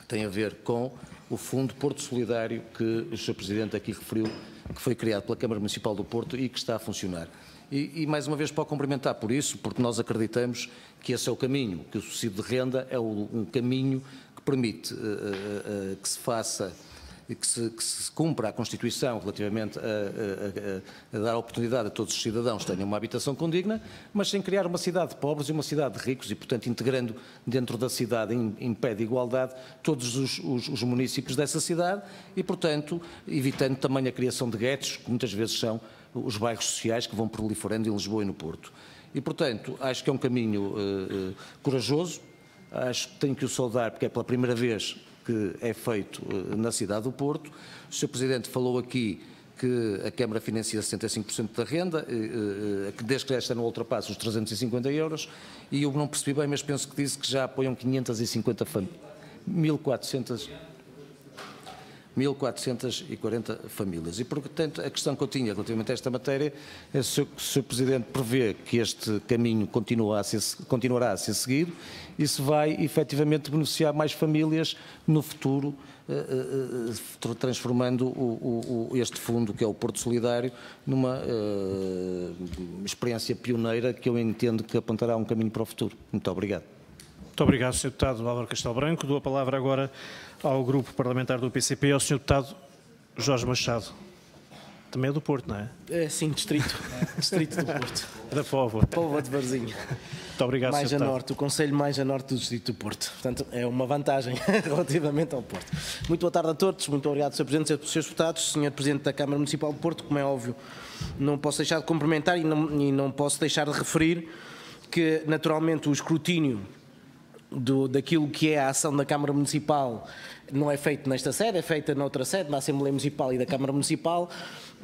tem a ver com o Fundo Porto Solidário que o Sr. Presidente aqui referiu, que foi criado pela Câmara Municipal do Porto e que está a funcionar. E mais uma vez para o cumprimentar por isso, porque nós acreditamos que esse é o caminho, que o subsídio de renda é um caminho que permite que se faça e que se cumpra a Constituição relativamente a dar a oportunidade a todos os cidadãos que tenham uma habitação condigna, mas sem criar uma cidade de pobres e uma cidade de ricos e, portanto, integrando dentro da cidade em pé de igualdade todos os municípios dessa cidade e, portanto, evitando também a criação de guetos, que muitas vezes são os bairros sociais que vão proliferando em Lisboa e no Porto. E, portanto, acho que é um caminho corajoso, acho que tenho que o saudar porque é pela primeira vez que é feito na cidade do Porto. O Sr. Presidente falou aqui que a Câmara financia 65% da renda, que desde que esta não ultrapasse os 350 euros, e eu não percebi bem, mas penso que disse que já apoiam 550 famílias, 1.440 famílias. E, portanto, a questão que eu tinha relativamente a esta matéria é se o Sr. Presidente prevê que este caminho continuará a ser seguido e se vai efetivamente beneficiar mais famílias no futuro, transformando este fundo, que é o Porto Solidário, numa experiência pioneira que eu entendo que apontará um caminho para o futuro. Muito obrigado. Muito obrigado, Sr. Deputado Álvaro Castelo Branco. Dou a palavra agora ao Grupo Parlamentar do PCP, ao Sr. Deputado Jorge Machado. Também é do Porto, não é? Sim, distrito. Distrito do Porto. Da Póvoa. Póvoa de Varzim. Muito obrigado, Mais Sr. a Deputado. norte, o Conselho mais a norte do Distrito do Porto. Portanto, é uma vantagem relativamente ao Porto. Muito boa tarde a todos. Muito obrigado, Sr. Presidente, Srs. Deputados, Sr. Presidente da Câmara Municipal do Porto. Como é óbvio, não posso deixar de cumprimentar e não posso deixar de referir que, naturalmente, o escrutínio daquilo que é a ação da Câmara Municipal não é feito nesta sede, é feita noutra sede, na Assembleia Municipal e da Câmara Municipal.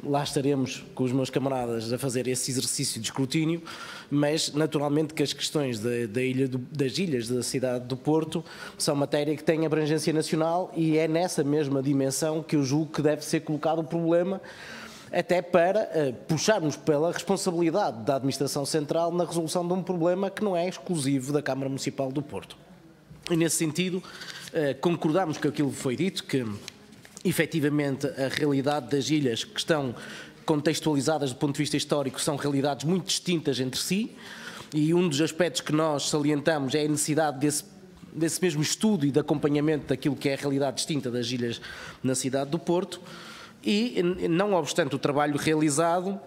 Lá estaremos com os meus camaradas a fazer esse exercício de escrutínio, mas naturalmente que as questões das ilhas da cidade do Porto são matéria que tem abrangência nacional e é nessa mesma dimensão que eu julgo que deve ser colocado o problema, até para puxarmos pela responsabilidade da Administração Central na resolução de um problema que não é exclusivo da Câmara Municipal do Porto. E nesse sentido, concordamos com aquilo que foi dito, que efetivamente a realidade das ilhas que estão contextualizadas do ponto de vista histórico são realidades muito distintas entre si, e um dos aspectos que nós salientamos é a necessidade desse mesmo estudo e de acompanhamento daquilo que é a realidade distinta das ilhas na cidade do Porto. E, não obstante o trabalho realizado,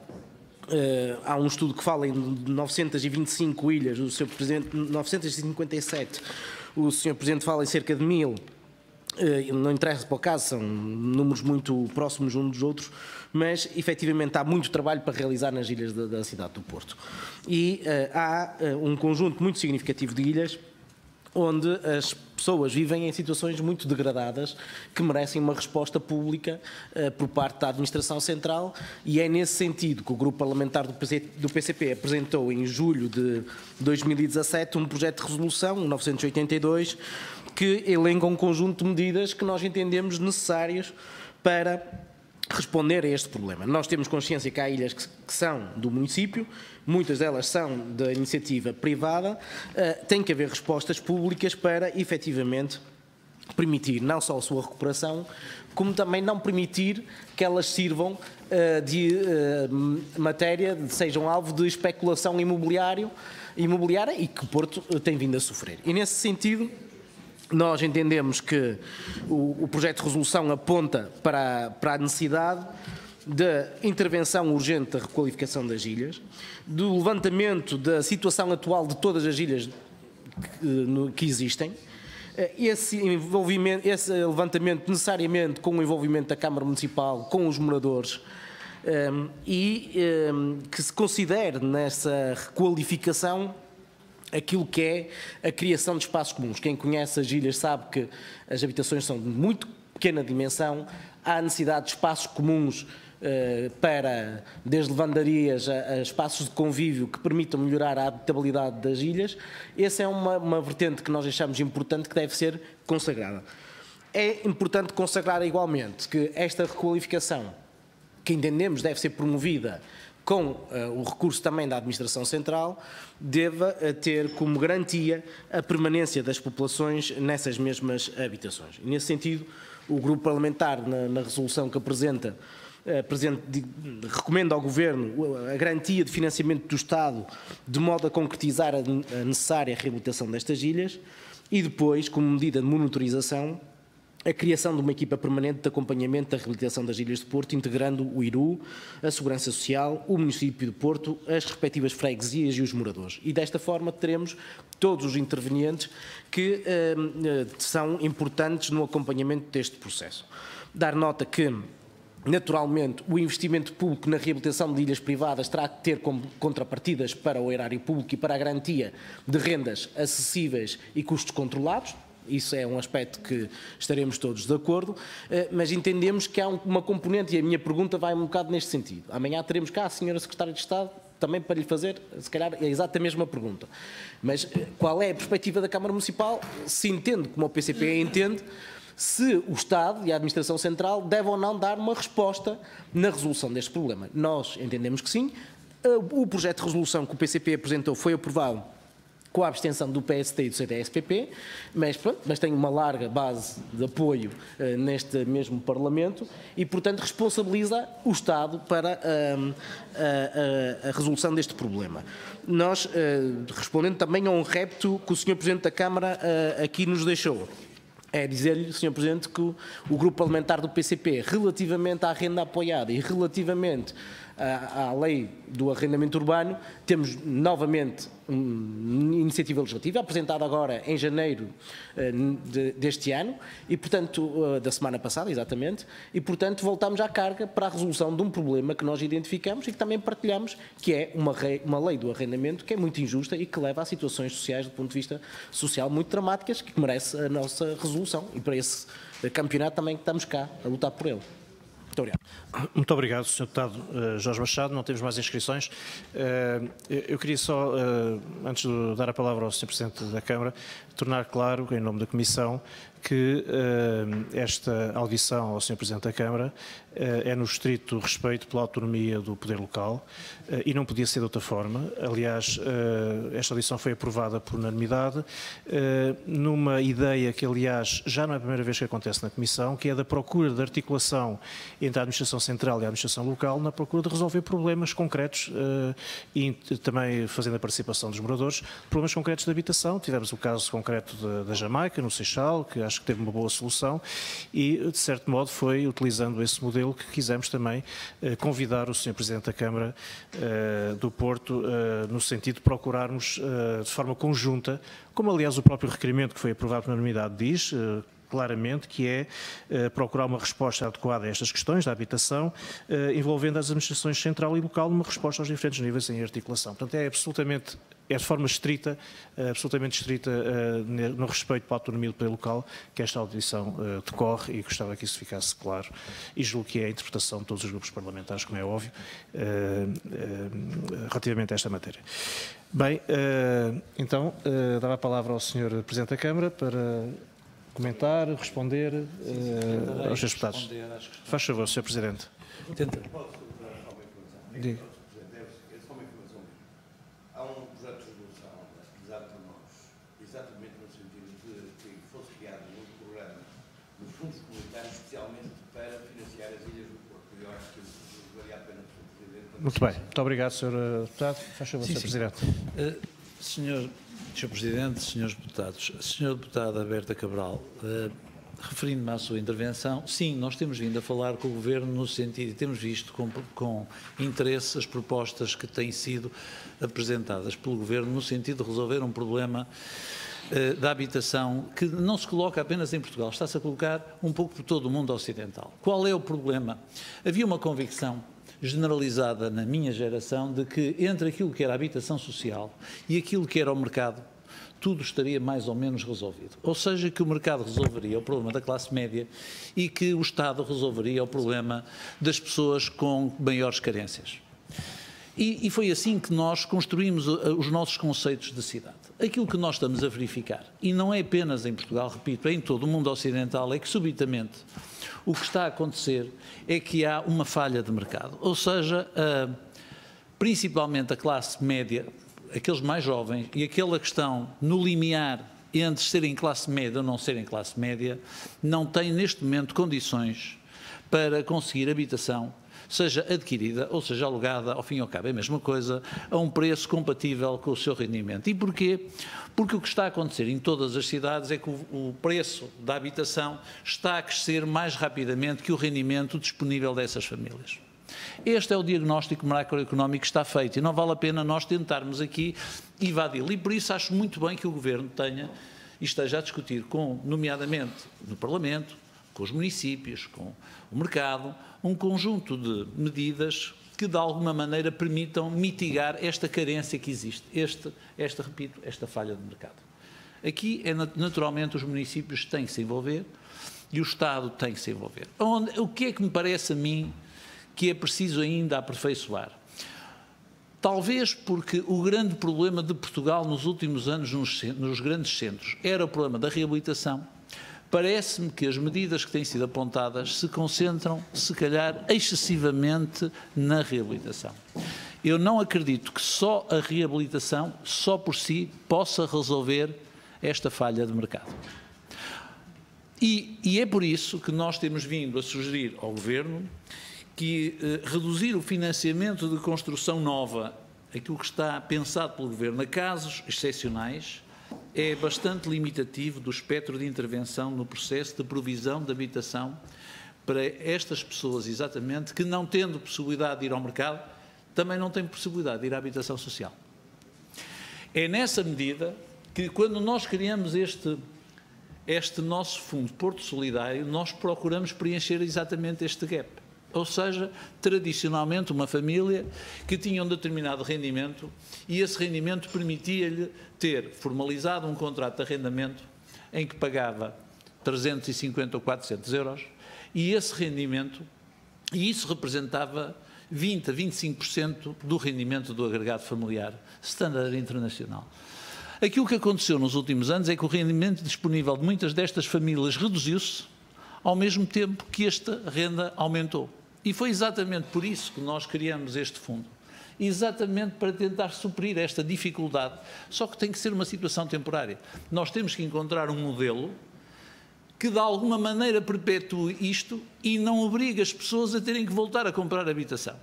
há um estudo que fala em 925 ilhas, o Sr. Presidente, 957, o Sr. Presidente fala em cerca de 1000, não interessa para o caso, são números muito próximos uns dos outros, mas efetivamente há muito trabalho para realizar nas ilhas da cidade do Porto. E há um conjunto muito significativo de ilhas onde as pessoas vivem em situações muito degradadas que merecem uma resposta pública por parte da Administração Central, e é nesse sentido que o Grupo Parlamentar do PCP apresentou em julho de 2017 um projeto de resolução, 982, que elenca um conjunto de medidas que nós entendemos necessárias para responder a este problema. Nós temos consciência que há ilhas que são do município, muitas delas são da iniciativa privada, tem que haver respostas públicas para, efetivamente, permitir não só a sua recuperação, como também não permitir que elas sirvam de matéria, sejam alvo de especulação imobiliária e que o Porto tem vindo a sofrer. E, nesse sentido, nós entendemos que o projeto de resolução aponta para a necessidade da intervenção urgente da requalificação das ilhas, do levantamento da situação atual de todas as ilhas que existem, esse levantamento necessariamente com o envolvimento da Câmara Municipal, com os moradores, e que se considere nessa requalificação aquilo que é a criação de espaços comuns. Quem conhece as ilhas sabe que as habitações são de muito pequena dimensão, há necessidade de espaços comuns para, desde lavandarias a espaços de convívio que permitam melhorar a habitabilidade das ilhas. Essa é uma vertente que nós achamos importante, que deve ser consagrada. É importante consagrar igualmente que esta requalificação, que entendemos deve ser promovida com o recurso também da Administração Central, deva ter como garantia a permanência das populações nessas mesmas habitações. E, nesse sentido, o Grupo Parlamentar, na resolução que apresenta, recomenda ao Governo a garantia de financiamento do Estado, de modo a concretizar a necessária reabilitação destas ilhas, e depois, como medida de monitorização, a criação de uma equipa permanente de acompanhamento da reabilitação das ilhas de Porto, integrando o IRU, a Segurança Social, o município de Porto, as respectivas freguesias e os moradores. E desta forma teremos todos os intervenientes que são importantes no acompanhamento deste processo. Dar nota que, naturalmente, o investimento público na reabilitação de ilhas privadas terá que ter como contrapartidas para o erário público e para a garantia de rendas acessíveis e custos controlados. Isso é um aspecto que estaremos todos de acordo, mas entendemos que há uma componente, e a minha pergunta vai um bocado neste sentido. Amanhã teremos cá a senhora Secretária de Estado também para lhe fazer, se calhar, é exatamente a mesma pergunta. Mas qual é a perspectiva da Câmara Municipal, se entende, como o PCP entende, se o Estado e a Administração Central devem ou não dar uma resposta na resolução deste problema? Nós entendemos que sim. O projeto de resolução que o PCP apresentou foi aprovado com a abstenção do PSD e do CDS-PP, mas tem uma larga base de apoio neste mesmo Parlamento e, portanto, responsabiliza o Estado para a resolução deste problema. Nós, respondendo também a um repto que o Sr. Presidente da Câmara aqui nos deixou, é dizer-lhe, Sr. Presidente, que o grupo parlamentar do PCP, relativamente à renda apoiada e relativamente à lei do arrendamento urbano, temos novamente uma iniciativa legislativa apresentada agora em janeiro deste ano e, portanto, da semana passada, exatamente, e, portanto, voltamos à carga para a resolução de um problema que nós identificamos e que também partilhamos, que é uma lei do arrendamento que é muito injusta e que leva a situações sociais, do ponto de vista social, muito dramáticas, que merece a nossa resolução e para esse campeonato também que estamos cá a lutar por ele. Muito obrigado. Muito obrigado, Sr. Deputado Jorge Machado. Não temos mais inscrições. Eu queria só, antes de dar a palavra ao Sr. Presidente da Câmara, tornar claro, em nome da Comissão, que esta audição ao Sr. Presidente da Câmara é no estrito respeito pela autonomia do poder local e não podia ser de outra forma. Aliás, esta audição foi aprovada por unanimidade numa ideia que, aliás, já não é a primeira vez que acontece na Comissão, que é da procura de articulação entre a Administração Central e a Administração Local na procura de resolver problemas concretos e também fazendo a participação dos moradores, problemas concretos de habitação. Tivemos o caso concreto da Jamaica, no Seixal, que acho que teve uma boa solução e, de certo modo, foi utilizando esse modelo que quisemos também convidar o Sr. Presidente da Câmara do Porto no sentido de procurarmos de forma conjunta, como aliás o próprio requerimento que foi aprovado por unanimidade diz, claramente, que é procurar uma resposta adequada a estas questões da habitação, envolvendo as administrações central e local numa resposta aos diferentes níveis em articulação. Portanto, é de forma estrita, absolutamente estrita, no respeito para a autonomia do poder local, que esta audição decorre e gostava que isso ficasse claro. E julgo que é a interpretação de todos os grupos parlamentares, como é óbvio, relativamente a esta matéria. Bem, então, dava a palavra ao Sr. Presidente da Câmara para comentar, responder aos seus deputados. Faz favor, Sr. Presidente. Diga. Há um projeto de resolução pesquisado por nós, exatamente no sentido de que fosse criado um programa dos fundos comunitários, especialmente para financiar as ilhas do Porto. Eu acho que valia a pena, Sr. Presidente. Muito bem. Muito obrigado, Sr. Deputado. Faz favor, Sr. Presidente. Sr. Presidente, Srs. Deputados, Sra. Deputada Berta Cabral, referindo-me à sua intervenção, sim, nós temos vindo a falar com o Governo no sentido, e temos visto com interesse as propostas que têm sido apresentadas pelo Governo no sentido de resolver um problema da habitação que não se coloca apenas em Portugal, está-se a colocar um pouco por todo o mundo ocidental. Qual é o problema? Havia uma convicção generalizada na minha geração de que entre aquilo que era a habitação social e aquilo que era o mercado, tudo estaria mais ou menos resolvido. Ou seja, que o mercado resolveria o problema da classe média e que o Estado resolveria o problema das pessoas com maiores carências. E foi assim que nós construímos os nossos conceitos de cidade. Aquilo que nós estamos a verificar, e não é apenas em Portugal, repito, é em todo o mundo ocidental, é que subitamente o que está a acontecer é que há uma falha de mercado. Ou seja, principalmente a classe média, aqueles mais jovens, e aquela questão no limiar entre serem classe média ou não serem classe média, não têm neste momento condições para conseguir habitação, seja adquirida ou seja alugada, ao fim e ao cabo é a mesma coisa, a um preço compatível com o seu rendimento. E porquê? Porque o que está a acontecer em todas as cidades é que o preço da habitação está a crescer mais rapidamente que o rendimento disponível dessas famílias. Este é o diagnóstico macroeconómico que está feito e não vale a pena nós tentarmos aqui evadi-lo. E por isso acho muito bem que o Governo tenha e esteja a discutir, nomeadamente no Parlamento, com os municípios, com o mercado, um conjunto de medidas que de alguma maneira permitam mitigar esta carência que existe, repito, esta falha de mercado. Aqui, naturalmente, os municípios têm que se envolver e o Estado tem que se envolver. O que é que me parece a mim que é preciso ainda aperfeiçoar? Talvez porque o grande problema de Portugal nos últimos anos nos grandes centros era o problema da reabilitação. Parece-me que as medidas que têm sido apontadas se concentram, se calhar, excessivamente na reabilitação. Eu não acredito que só a reabilitação, só por si, possa resolver esta falha de mercado. E é por isso que nós temos vindo a sugerir ao Governo que reduzir o financiamento de construção nova, aquilo que está pensado pelo Governo, a casos excepcionais, é bastante limitativo do espectro de intervenção no processo de provisão de habitação para estas pessoas, exatamente, que não tendo possibilidade de ir ao mercado, também não têm possibilidade de ir à habitação social. É nessa medida que, quando nós criamos este nosso Fundo Porto Solidário, nós procuramos preencher exatamente este gap. Ou seja, tradicionalmente uma família que tinha um determinado rendimento e esse rendimento permitia-lhe ter formalizado um contrato de arrendamento em que pagava 350 ou 400 euros e esse rendimento, e isso representava 20 a 25% do rendimento do agregado familiar standard internacional. Aquilo que aconteceu nos últimos anos é que o rendimento disponível de muitas destas famílias reduziu-se ao mesmo tempo que esta renda aumentou. E foi exatamente por isso que nós criamos este fundo. Exatamente para tentar suprir esta dificuldade. Só que tem que ser uma situação temporária. Nós temos que encontrar um modelo que de alguma maneira perpetue isto e não obrigue as pessoas a terem que voltar a comprar habitação.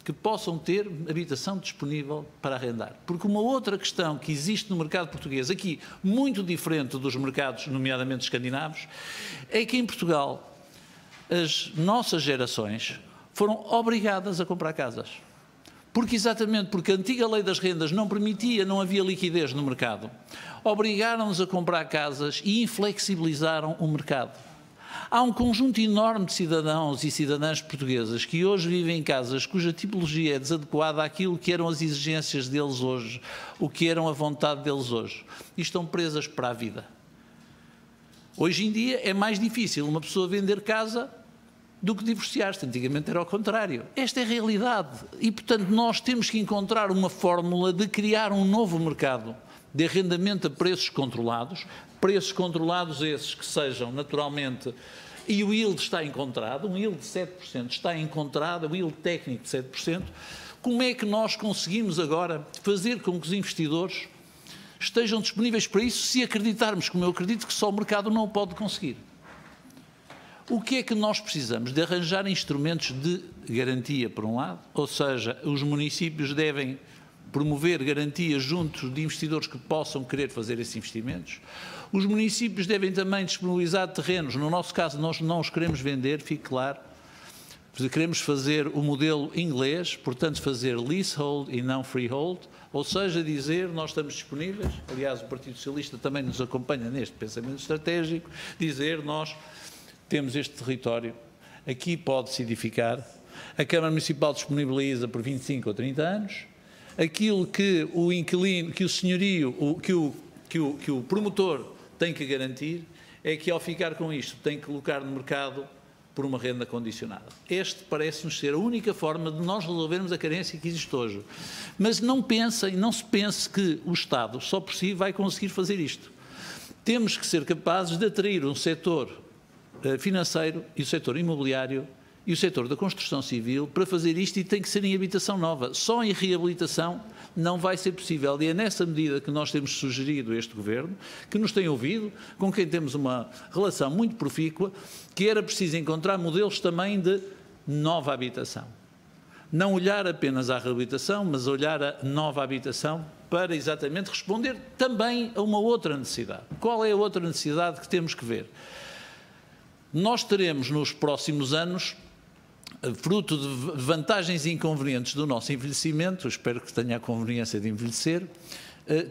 Que possam ter habitação disponível para arrendar. Porque uma outra questão que existe no mercado português, aqui muito diferente dos mercados, nomeadamente escandinavos, é que em Portugal as nossas gerações foram obrigadas a comprar casas. Exatamente porque a antiga lei das rendas não permitia, não havia liquidez no mercado. Obrigaram-nos a comprar casas e inflexibilizaram o mercado. Há um conjunto enorme de cidadãos e cidadãs portuguesas que hoje vivem em casas cuja tipologia é desadequada àquilo que eram as exigências deles hoje, o que eram a vontade deles hoje, e estão presas para a vida. Hoje em dia é mais difícil uma pessoa vender casa do que divorciar-se. Antigamente era ao contrário. Esta é a realidade. E, portanto, nós temos que encontrar uma fórmula de criar um novo mercado de arrendamento a preços controlados esses que sejam naturalmente, e o yield está encontrado, um yield de 7% está encontrado, o yield técnico de 7%. Como é que nós conseguimos agora fazer com que os investidores estejam disponíveis para isso, se acreditarmos, como eu acredito, que só o mercado não o pode conseguir? O que é que nós precisamos? De arranjar instrumentos de garantia, por um lado, ou seja, os municípios devem promover garantias junto de investidores que possam querer fazer esses investimentos. Os municípios devem também disponibilizar terrenos. No nosso caso, nós não os queremos vender, fique claro. Queremos fazer o modelo inglês, portanto fazer leasehold e não freehold, ou seja, dizer nós estamos disponíveis, aliás o Partido Socialista também nos acompanha neste pensamento estratégico, dizer nós temos este território, aqui pode-se edificar, a Câmara Municipal disponibiliza por 25 ou 30 anos, aquilo que o inquilino, que o senhorio, que o promotor tem que garantir é que ao ficar com isto tem que colocar no mercado por uma renda condicionada. Este parece-nos ser a única forma de nós resolvermos a carência que existe hoje. Mas não se pense que o Estado só por si vai conseguir fazer isto. Temos que ser capazes de atrair um setor financeiro e o setor imobiliário e o setor da construção civil para fazer isto, e tem que ser em habitação nova. Só em reabilitação não vai ser possível. E é nessa medida que nós temos sugerido a este Governo, que nos tem ouvido, com quem temos uma relação muito profícua, que era preciso encontrar modelos também de nova habitação. Não olhar apenas à reabilitação, mas olhar a nova habitação para exatamente responder também a uma outra necessidade. Qual é a outra necessidade que temos que ver? Nós teremos nos próximos anos, fruto de vantagens e inconvenientes do nosso envelhecimento, espero que tenha a conveniência de envelhecer,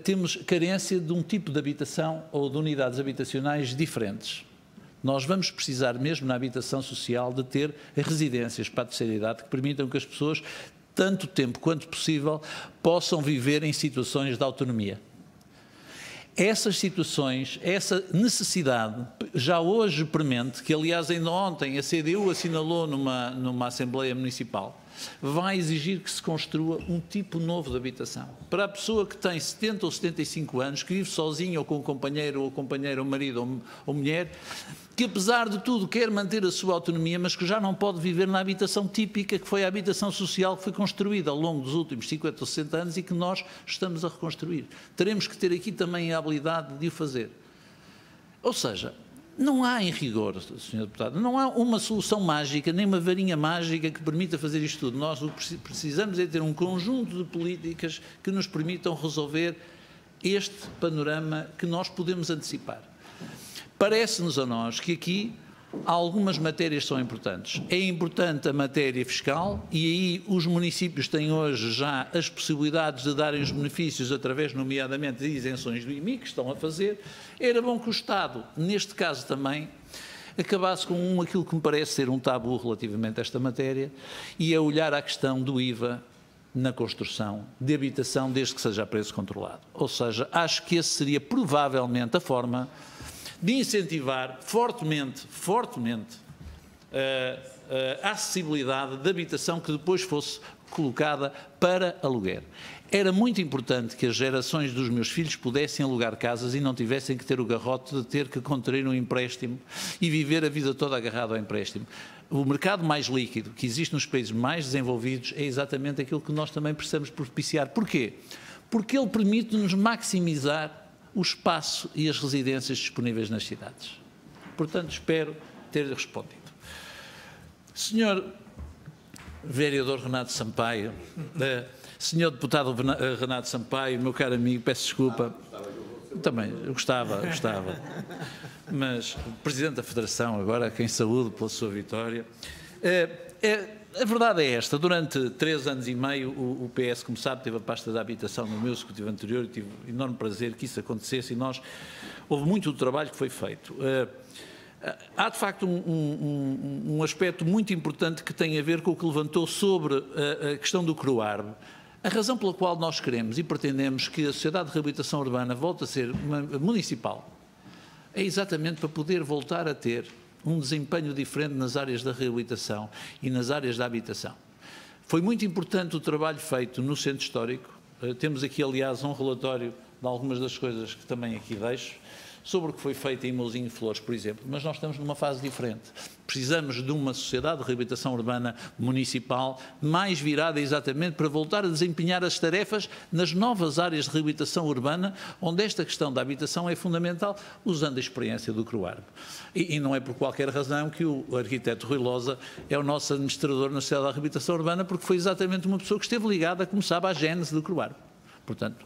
temos carência de um tipo de habitação ou de unidades habitacionais diferentes. Nós vamos precisar, mesmo na habitação social, de ter residências para a terceira idade que permitam que as pessoas, tanto tempo quanto possível, possam viver em situações de autonomia. Essas situações, essa necessidade, já hoje premente, que aliás ainda ontem a CDU assinalou numa Assembleia Municipal, vai exigir que se construa um tipo novo de habitação. Para a pessoa que tem 70 ou 75 anos, que vive sozinha ou com um companheiro ou companheira, ou marido ou mulher, que apesar de tudo quer manter a sua autonomia, mas que já não pode viver na habitação típica, que foi a habitação social que foi construída ao longo dos últimos 50 ou 60 anos e que nós estamos a reconstruir. Teremos que ter aqui também a habilidade de o fazer. Ou seja, não há, em rigor, Sr. Deputado, não há uma solução mágica, nem uma varinha mágica que permita fazer isto tudo. Nós o que precisamos é ter um conjunto de políticas que nos permitam resolver este panorama que nós podemos antecipar. Parece-nos a nós que aqui algumas matérias são importantes. É importante a matéria fiscal e aí os municípios têm hoje já as possibilidades de darem os benefícios através, nomeadamente, de isenções do IMI, que estão a fazer. Era bom que o Estado, neste caso também, acabasse com aquilo que me parece ser um tabu relativamente a esta matéria e a olhar à questão do IVA na construção de habitação, desde que seja a preço controlado. Ou seja, acho que esse seria provavelmente a forma de incentivar fortemente a acessibilidade da habitação que depois fosse colocada para aluguer. Era muito importante que as gerações dos meus filhos pudessem alugar casas e não tivessem que ter o garrote de ter que contrair um empréstimo e viver a vida toda agarrado ao empréstimo. O mercado mais líquido que existe nos países mais desenvolvidos é exatamente aquilo que nós também precisamos propiciar. Porquê? Porque ele permite-nos maximizar o espaço e as residências disponíveis nas cidades. Portanto, espero ter respondido. Senhor vereador Renato Sampaio, senhor deputado Renato Sampaio, meu caro amigo, peço desculpa. Também, eu gostava. Mas o Presidente da Federação, agora, quem saúde pela sua vitória. A verdade é esta, durante 3 anos e meio o PS, como sabe, teve a pasta da habitação no meu executivo anterior e tive enorme prazer que isso acontecesse e houve muito do trabalho que foi feito. Há de facto um aspecto muito importante que tem a ver com o que levantou sobre a questão do CRUARB. A razão pela qual nós queremos e pretendemos que a Sociedade de Reabilitação Urbana volte a ser municipal é exatamente para poder voltar a ter um desempenho diferente nas áreas da reabilitação e nas áreas da habitação. Foi muito importante o trabalho feito no Centro Histórico. Temos aqui, aliás, um relatório de algumas das coisas que também aqui deixo, sobre o que foi feito em Mousinho de Flores, por exemplo, mas nós estamos numa fase diferente. Precisamos de uma sociedade de reabilitação urbana municipal mais virada exatamente para voltar a desempenhar as tarefas nas novas áreas de reabilitação urbana, onde esta questão da habitação é fundamental, usando a experiência do CRUARB. E não é por qualquer razão que o arquiteto Rui Losa é o nosso administrador na sociedade de reabilitação urbana, porque foi exatamente uma pessoa que esteve ligada, como sabe, à gênese do CRUARB. Portanto,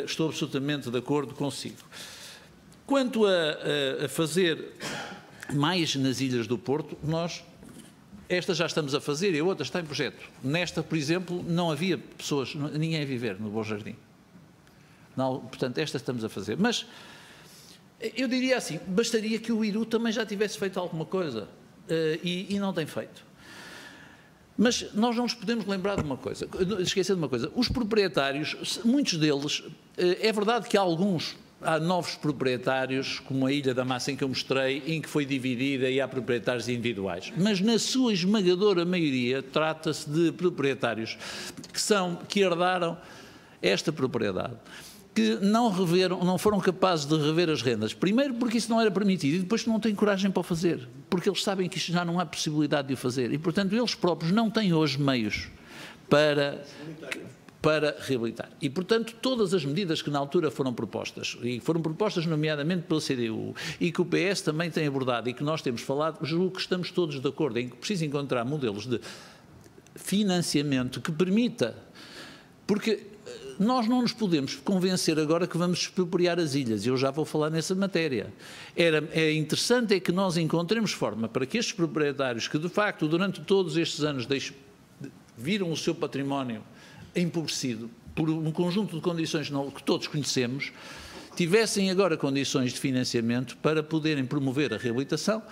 estou absolutamente de acordo consigo. Quanto a fazer mais nas Ilhas do Porto, esta já estamos a fazer e a outra está em projeto. Nesta, por exemplo, não havia pessoas, ninguém a viver no Bom Jardim. Não, portanto, esta estamos a fazer. Mas eu diria assim, bastaria que o IRU também já tivesse feito alguma coisa e não tem feito. Mas nós não nos podemos lembrar de uma coisa, esquecer de uma coisa. Os proprietários, muitos deles, é verdade que há novos proprietários, como a Ilha da Massa em que eu mostrei, em que foi dividida e há proprietários individuais. Mas na sua esmagadora maioria trata-se de proprietários que herdaram esta propriedade, que não foram capazes de rever as rendas. Primeiro porque isso não era permitido e depois que não têm coragem para o fazer, porque eles sabem que isto já não há possibilidade de o fazer e, portanto, eles próprios não têm hoje meios para reabilitar. E, portanto, todas as medidas que na altura foram propostas, e foram propostas nomeadamente pela CDU, e que o PS também tem abordado e que nós temos falado, julgo que estamos todos de acordo em que precisa encontrar modelos de financiamento que permita, porque nós não nos podemos convencer agora que vamos expropriar as ilhas, e eu já vou falar nessa matéria. É interessante que nós encontremos forma para que estes proprietários que, de facto, durante todos estes anos viram o seu património empobrecido por um conjunto de condições que todos conhecemos, tivessem agora condições de financiamento para poderem promover a reabilitação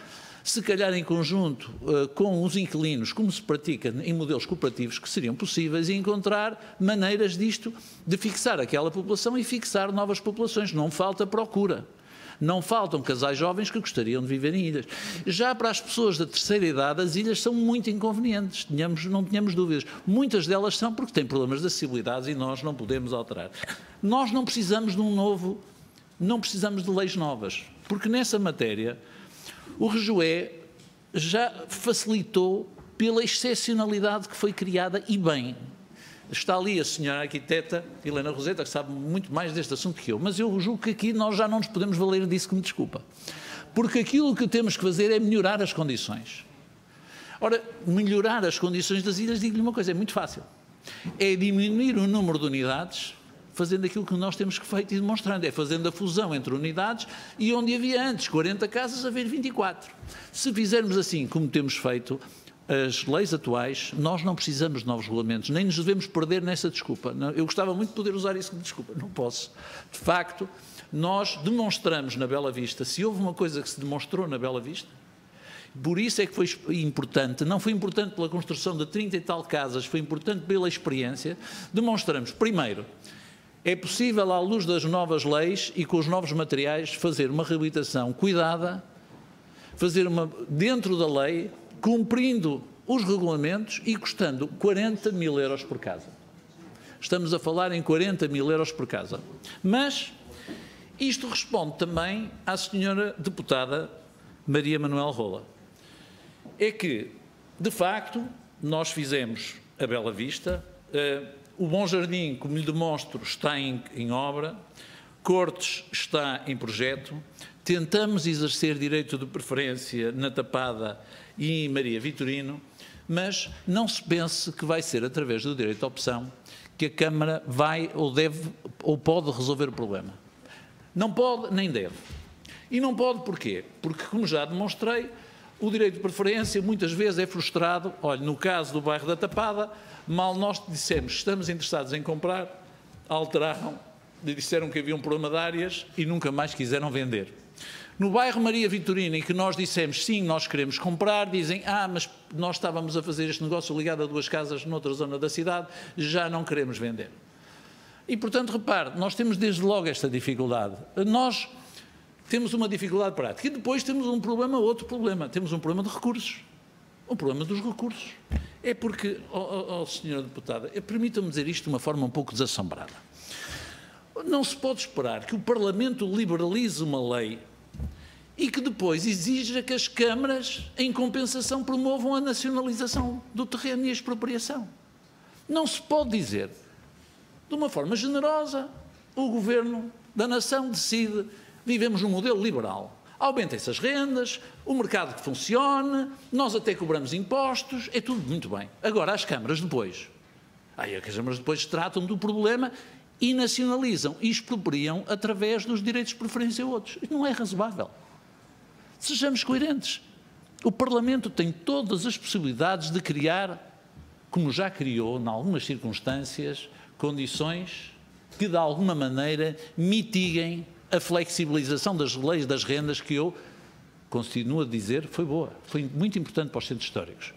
se calhar em conjunto com os inquilinos, como se pratica em modelos cooperativos que seriam possíveis, e encontrar maneiras disto, de fixar aquela população e fixar novas populações. Não falta procura. Não faltam casais jovens que gostariam de viver em ilhas. Já para as pessoas da terceira idade, as ilhas são muito inconvenientes, não tenhamos dúvidas. Muitas delas são porque têm problemas de acessibilidade e nós não podemos alterar. Nós não precisamos de não precisamos de leis novas, porque nessa matéria o REJUE já facilitou pela excepcionalidade que foi criada e bem. Está ali a senhora arquiteta Helena Roseta, que sabe muito mais deste assunto que eu, mas eu julgo que aqui nós já não nos podemos valer disso como desculpa. Porque aquilo que temos que fazer é melhorar as condições. Ora, melhorar as condições das ilhas, digo-lhe uma coisa, é muito fácil. É diminuir o número de unidades, fazendo aquilo que nós temos feito e demonstrando, é fazendo a fusão entre unidades e onde havia antes 40 casas, haver 24. Se fizermos assim como temos feito, as leis atuais, nós não precisamos de novos regulamentos, nem nos devemos perder nessa desculpa. Eu gostava muito de poder usar isso como desculpa, não posso. De facto, nós demonstramos na Bela Vista, se houve uma coisa que se demonstrou na Bela Vista, por isso é que foi importante, não foi importante pela construção de 30 e tal casas, foi importante pela experiência, demonstramos, primeiro, é possível, à luz das novas leis e com os novos materiais, fazer uma reabilitação cuidada, fazer dentro da lei, cumprindo os regulamentos e custando 40 mil euros por casa. Estamos a falar em 40 mil euros por casa. Mas isto responde também à senhora deputada Maria Manuel Rola. É que, de facto, nós fizemos a Bela Vista, o Bom Jardim, como lhe demonstro, está em obra, Cortes está em projeto, tentamos exercer direito de preferência na Tapada e em Maria Vitorino, mas não se pense que vai ser através do direito de opção que a Câmara vai ou deve ou pode resolver o problema. Não pode nem deve. E não pode porquê? Porque, como já demonstrei, o direito de preferência muitas vezes é frustrado. Olha, no caso do bairro da Tapada, mal nós dissemos que estamos interessados em comprar, alteraram, disseram que havia um problema de áreas e nunca mais quiseram vender. No bairro Maria Vitorina, em que nós dissemos sim, nós queremos comprar, dizem, mas nós estávamos a fazer este negócio ligado a 2 casas noutra zona da cidade, já não queremos vender. E, portanto, repare, nós temos desde logo esta dificuldade. Nós temos uma dificuldade prática e depois temos outro problema, temos um problema de recursos. O problema dos recursos. É porque, senhora deputada, permita-me dizer isto de uma forma um pouco desassombrada. Não se pode esperar que o Parlamento liberalize uma lei e que depois exija que as câmaras, em compensação, promovam a nacionalização do terreno e a expropriação. Não se pode dizer, de uma forma generosa, o Governo da Nação decide, vivemos num modelo liberal, aumentem-se as rendas, o mercado que funcione, nós até cobramos impostos, é tudo muito bem. Agora, as câmaras depois, as câmaras depois tratam do problema e nacionalizam e expropriam através dos direitos de preferência a outros. Isso não é razoável. Sejamos coerentes. O Parlamento tem todas as possibilidades de criar, como já criou, em algumas circunstâncias, condições que, de alguma maneira, mitiguem a flexibilização das leis das rendas, que eu continuo a dizer foi boa, foi muito importante para os centros históricos.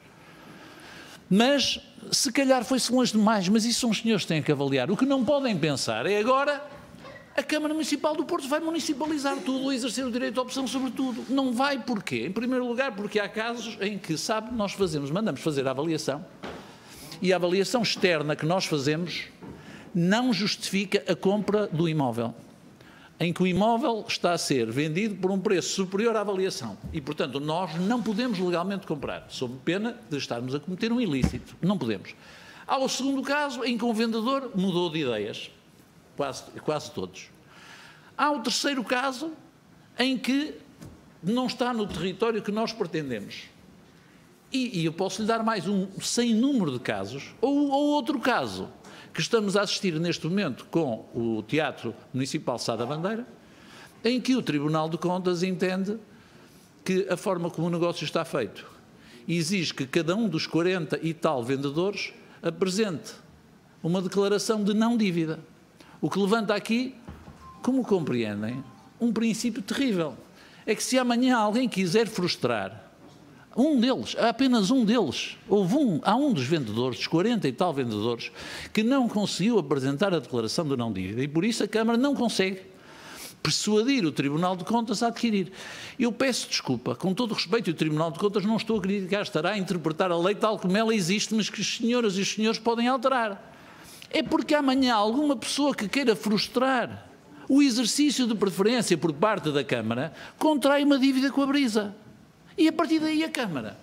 Mas, se calhar, foi-se longe demais, mas isso são os senhores que têm que avaliar. O que não podem pensar é agora a Câmara Municipal do Porto vai municipalizar tudo, exercer o direito de opção sobre tudo. Não vai porquê? Em primeiro lugar, porque há casos em que, sabe, nós mandamos fazer a avaliação e a avaliação externa que nós fazemos não justifica a compra do imóvel, em que o imóvel está a ser vendido por um preço superior à avaliação e, portanto, nós não podemos legalmente comprar, sob pena de estarmos a cometer um ilícito. Não podemos. Há o segundo caso em que um vendedor mudou de ideias, quase todos. Há o terceiro caso em que não está no território que nós pretendemos. E eu posso lhe dar mais sem número de casos, ou outro caso, que estamos a assistir neste momento com o Teatro Municipal Sá da Bandeira, em que o Tribunal de Contas entende que a forma como o negócio está feito exige que cada um dos 40 e tal vendedores apresente uma declaração de não dívida. O que levanta aqui, como compreendem, um princípio terrível. É que se amanhã alguém quiser frustrar há apenas um deles. Há um dos vendedores, dos 40 e tal vendedores, que não conseguiu apresentar a declaração de não dívida e por isso a Câmara não consegue persuadir o Tribunal de Contas a adquirir. Eu peço desculpa, com todo o respeito, e o Tribunal de Contas não estou a criticar, estará a interpretar a lei tal como ela existe, mas que as senhoras e os senhores podem alterar. É porque amanhã alguma pessoa que queira frustrar o exercício de preferência por parte da Câmara contrai uma dívida com a Brisa. E a partir daí a Câmara,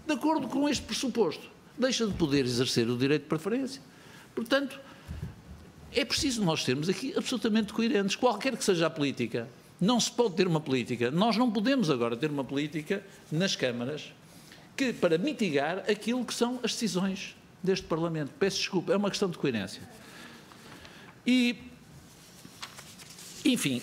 de acordo com este pressuposto, deixa de poder exercer o direito de preferência. Portanto, é preciso nós sermos aqui absolutamente coerentes, qualquer que seja a política. Não se pode ter uma política, nós não podemos agora ter uma política nas câmaras que, para mitigar aquilo que são as decisões deste Parlamento. Peço desculpa, é uma questão de coerência. E, enfim,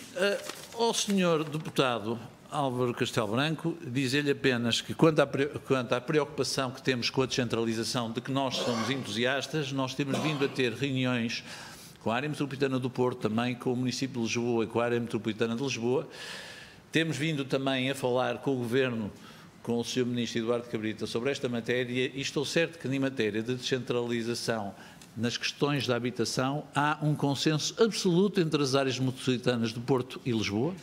ao senhor deputado Álvaro Castelo Branco, dizer-lhe apenas que quanto à preocupação que temos com a descentralização, de que nós somos entusiastas, nós temos vindo a ter reuniões com a área metropolitana do Porto, também com o município de Lisboa e com a área metropolitana de Lisboa. Temos vindo também a falar com o Governo, com o Sr. Ministro Eduardo Cabrita, sobre esta matéria e estou certo que, em matéria de descentralização nas questões da habitação, há um consenso absoluto entre as áreas metropolitanas do Porto e Lisboa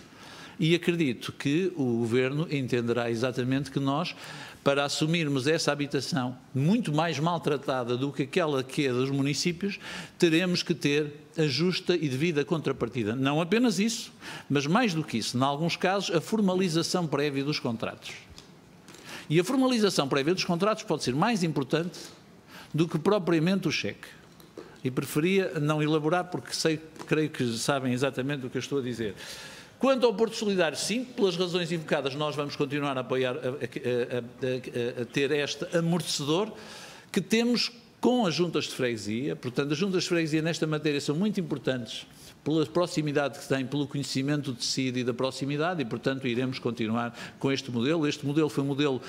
e acredito que o Governo entenderá exatamente que nós, para assumirmos essa habitação muito mais maltratada do que aquela que é dos municípios, teremos que ter a justa e devida contrapartida. Não apenas isso, mas mais do que isso, em alguns casos, a formalização prévia dos contratos. E a formalização prévia dos contratos pode ser mais importante do que propriamente o cheque. E preferia não elaborar porque creio que sabem exatamente o que eu estou a dizer. Quanto ao Porto Solidário, sim, pelas razões invocadas, nós vamos continuar a apoiar, a ter este amortecedor que temos com as juntas de freguesia. Portanto, as juntas de freguesia nesta matéria são muito importantes pela proximidade que têm, pelo conhecimento do tecido e da proximidade e, portanto, iremos continuar com este modelo. Este modelo foi um modelo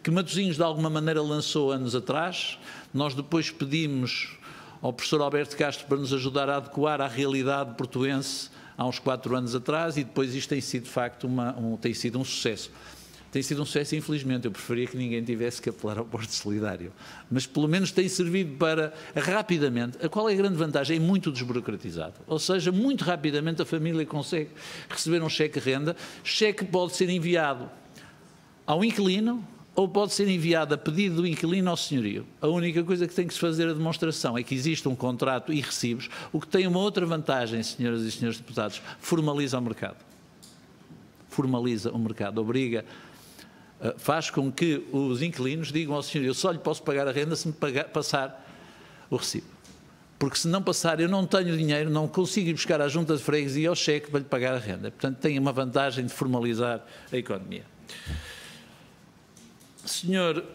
que Matosinhos, de alguma maneira, lançou anos atrás. Nós depois pedimos ao professor Alberto Castro para nos ajudar a adequar à realidade portuense há uns 4 anos atrás e depois isto tem sido, de facto, tem sido um sucesso. Tem sido um sucesso, infelizmente. Eu preferia que ninguém tivesse que apelar ao Porto Solidário. Mas, pelo menos, tem servido para, rapidamente, qual é a grande vantagem? É muito desburocratizado. Ou seja, muito rapidamente a família consegue receber um cheque-renda. Cheque pode ser enviado ao inquilino ou pode ser enviado a pedido do inquilino ao senhorio. A única coisa que tem que se fazer a demonstração é que existe um contrato e recibos, o que tem uma outra vantagem, senhoras e senhores deputados, formaliza o mercado. Formaliza o mercado, obriga, faz com que os inquilinos digam ao senhorio: eu só lhe posso pagar a renda se me passar o recibo. Porque se não passar, eu não tenho dinheiro, não consigo ir buscar à junta de freguesia ao cheque para lhe pagar a renda. Portanto, tem uma vantagem de formalizar a economia. Senhor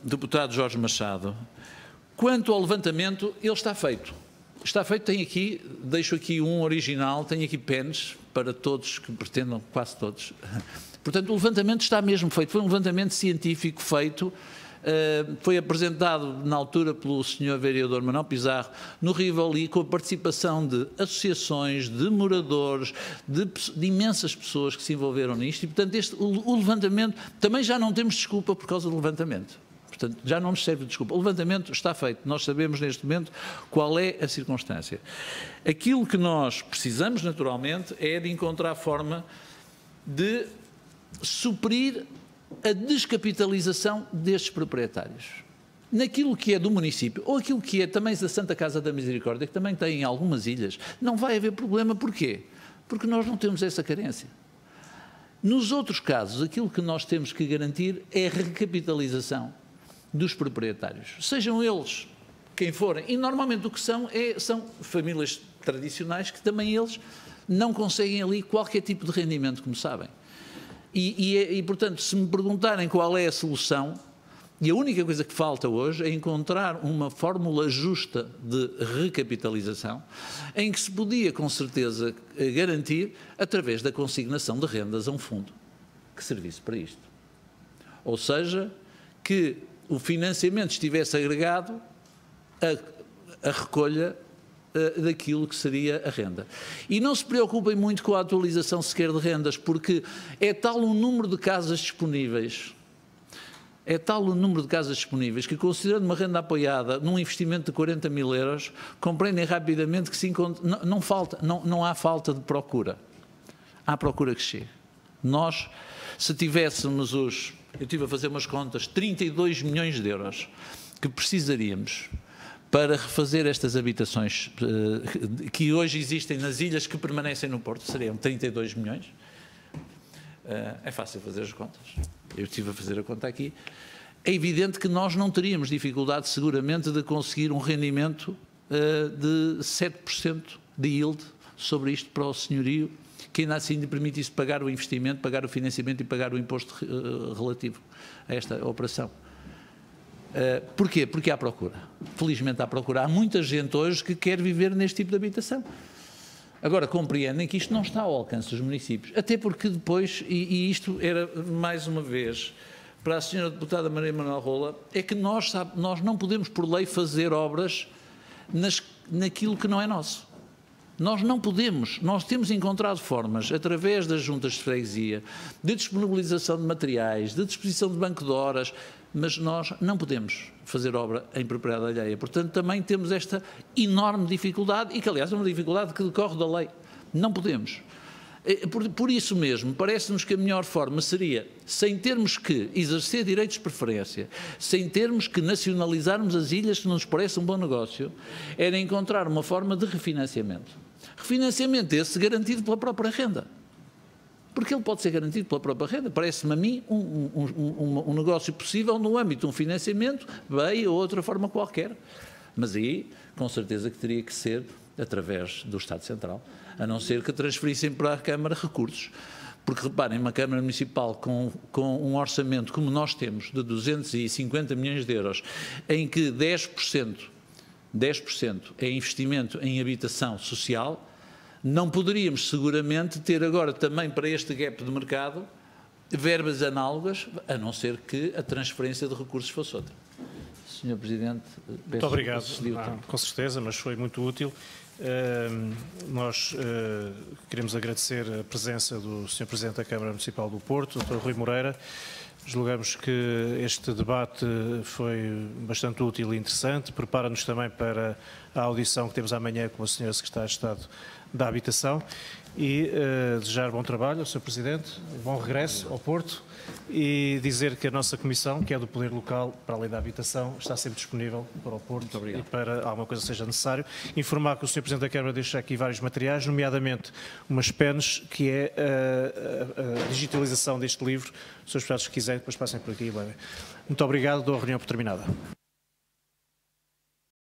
deputado Jorge Machado, quanto ao levantamento, ele está feito. Está feito, tem aqui, deixo aqui um original, tenho aqui pens para todos que pretendam, quase todos. Portanto, o levantamento está mesmo feito, foi um levantamento científico feito, foi apresentado na altura pelo Sr. Vereador Manuel Pizarro no Rivoli, com a participação de associações, de moradores, de imensas pessoas que se envolveram nisto e, portanto, o levantamento, também já não temos desculpa por causa do levantamento. Portanto, já não nos serve de desculpa. O levantamento está feito. Nós sabemos neste momento qual é a circunstância. Aquilo que nós precisamos, naturalmente, é de encontrar forma de suprir a descapitalização destes proprietários. Naquilo que é do município, ou aquilo que é também da Santa Casa da Misericórdia, que também tem em algumas ilhas, não vai haver problema. Porquê? Porque nós não temos essa carência. Nos outros casos, aquilo que nós temos que garantir é a recapitalização dos proprietários, sejam eles quem forem, e normalmente o que são famílias tradicionais que também eles não conseguem ali qualquer tipo de rendimento, como sabem. E, portanto, se me perguntarem qual é a solução, e a única coisa que falta hoje é encontrar uma fórmula justa de recapitalização, em que se podia, com certeza, garantir através da consignação de rendas a um fundo que servisse para isto. Ou seja, que o financiamento estivesse agregado à recolha daquilo que seria a renda. E não se preocupem muito com a atualização sequer de rendas, porque é tal um número de casas disponíveis é tal o número de casas disponíveis que, considerando uma renda apoiada num investimento de 40 mil euros, compreendem rapidamente que não há falta de procura. Há procura que chega. Nós, se tivéssemos eu estive a fazer umas contas, 32 milhões de euros que precisaríamos para refazer estas habitações que hoje existem nas ilhas que permanecem no Porto, seriam 32 milhões. É fácil fazer as contas. Eu estive a fazer a conta aqui. É evidente que nós não teríamos dificuldade, seguramente, de conseguir um rendimento de 7% de yield sobre isto para o senhorio, que ainda assim lhe permitisse pagar o investimento, pagar o financiamento e pagar o imposto relativo a esta operação. Porquê? Porque há procura. Felizmente há procura. Há muita gente hoje que quer viver neste tipo de habitação. Agora, compreendem que isto não está ao alcance dos municípios, até porque depois, e isto era mais uma vez para a senhora deputada Maria Manuel Rola, é que nós não podemos por lei fazer obras naquilo que não é nosso. Nós não podemos, nós temos encontrado formas, através das juntas de freguesia, de disponibilização de materiais, de disposição de banco de horas, mas nós não podemos fazer obra em propriedade alheia. Portanto, também temos esta enorme dificuldade, e que, aliás, é uma dificuldade que decorre da lei. Não podemos. Por isso mesmo, parece-nos que a melhor forma seria, sem termos que exercer direitos de preferência, sem termos que nacionalizarmos as ilhas, que nos parece um bom negócio, era encontrar uma forma de refinanciamento. Refinanciamento esse garantido pela própria renda. Porque ele pode ser garantido pela própria renda. Parece-me a mim um negócio possível no âmbito de um financiamento, bem, ou outra forma qualquer. Mas aí, com certeza que teria que ser através do Estado Central, a não ser que transferissem para a Câmara recursos. Porque, reparem, uma Câmara Municipal com um orçamento como nós temos, de 250 milhões de euros, em que 10% é investimento em habitação social, não poderíamos seguramente ter agora também para este gap de mercado verbas análogas, a não ser que a transferência de recursos fosse outra. Sr. Presidente, muito obrigado. Com certeza, mas foi muito útil. Nós queremos agradecer a presença do Sr. Presidente da Câmara Municipal do Porto, Dr. Rui Moreira. Julgamos que este debate foi bastante útil e interessante. Prepara-nos também para a audição que temos amanhã com a Sra. Secretária de Estado da Habitação e desejar bom trabalho ao Sr. Presidente, bom regresso ao Porto e dizer que a nossa Comissão, que é do Poder Local, para além da Habitação, está sempre disponível para o Porto e para alguma coisa seja necessário. Informar que o Sr. Presidente da Câmara deixa aqui vários materiais, nomeadamente umas penas, que é a digitalização deste livro. Os seus deputados que quiserem, depois passem por aqui e levem. Muito obrigado, dou a reunião por terminada.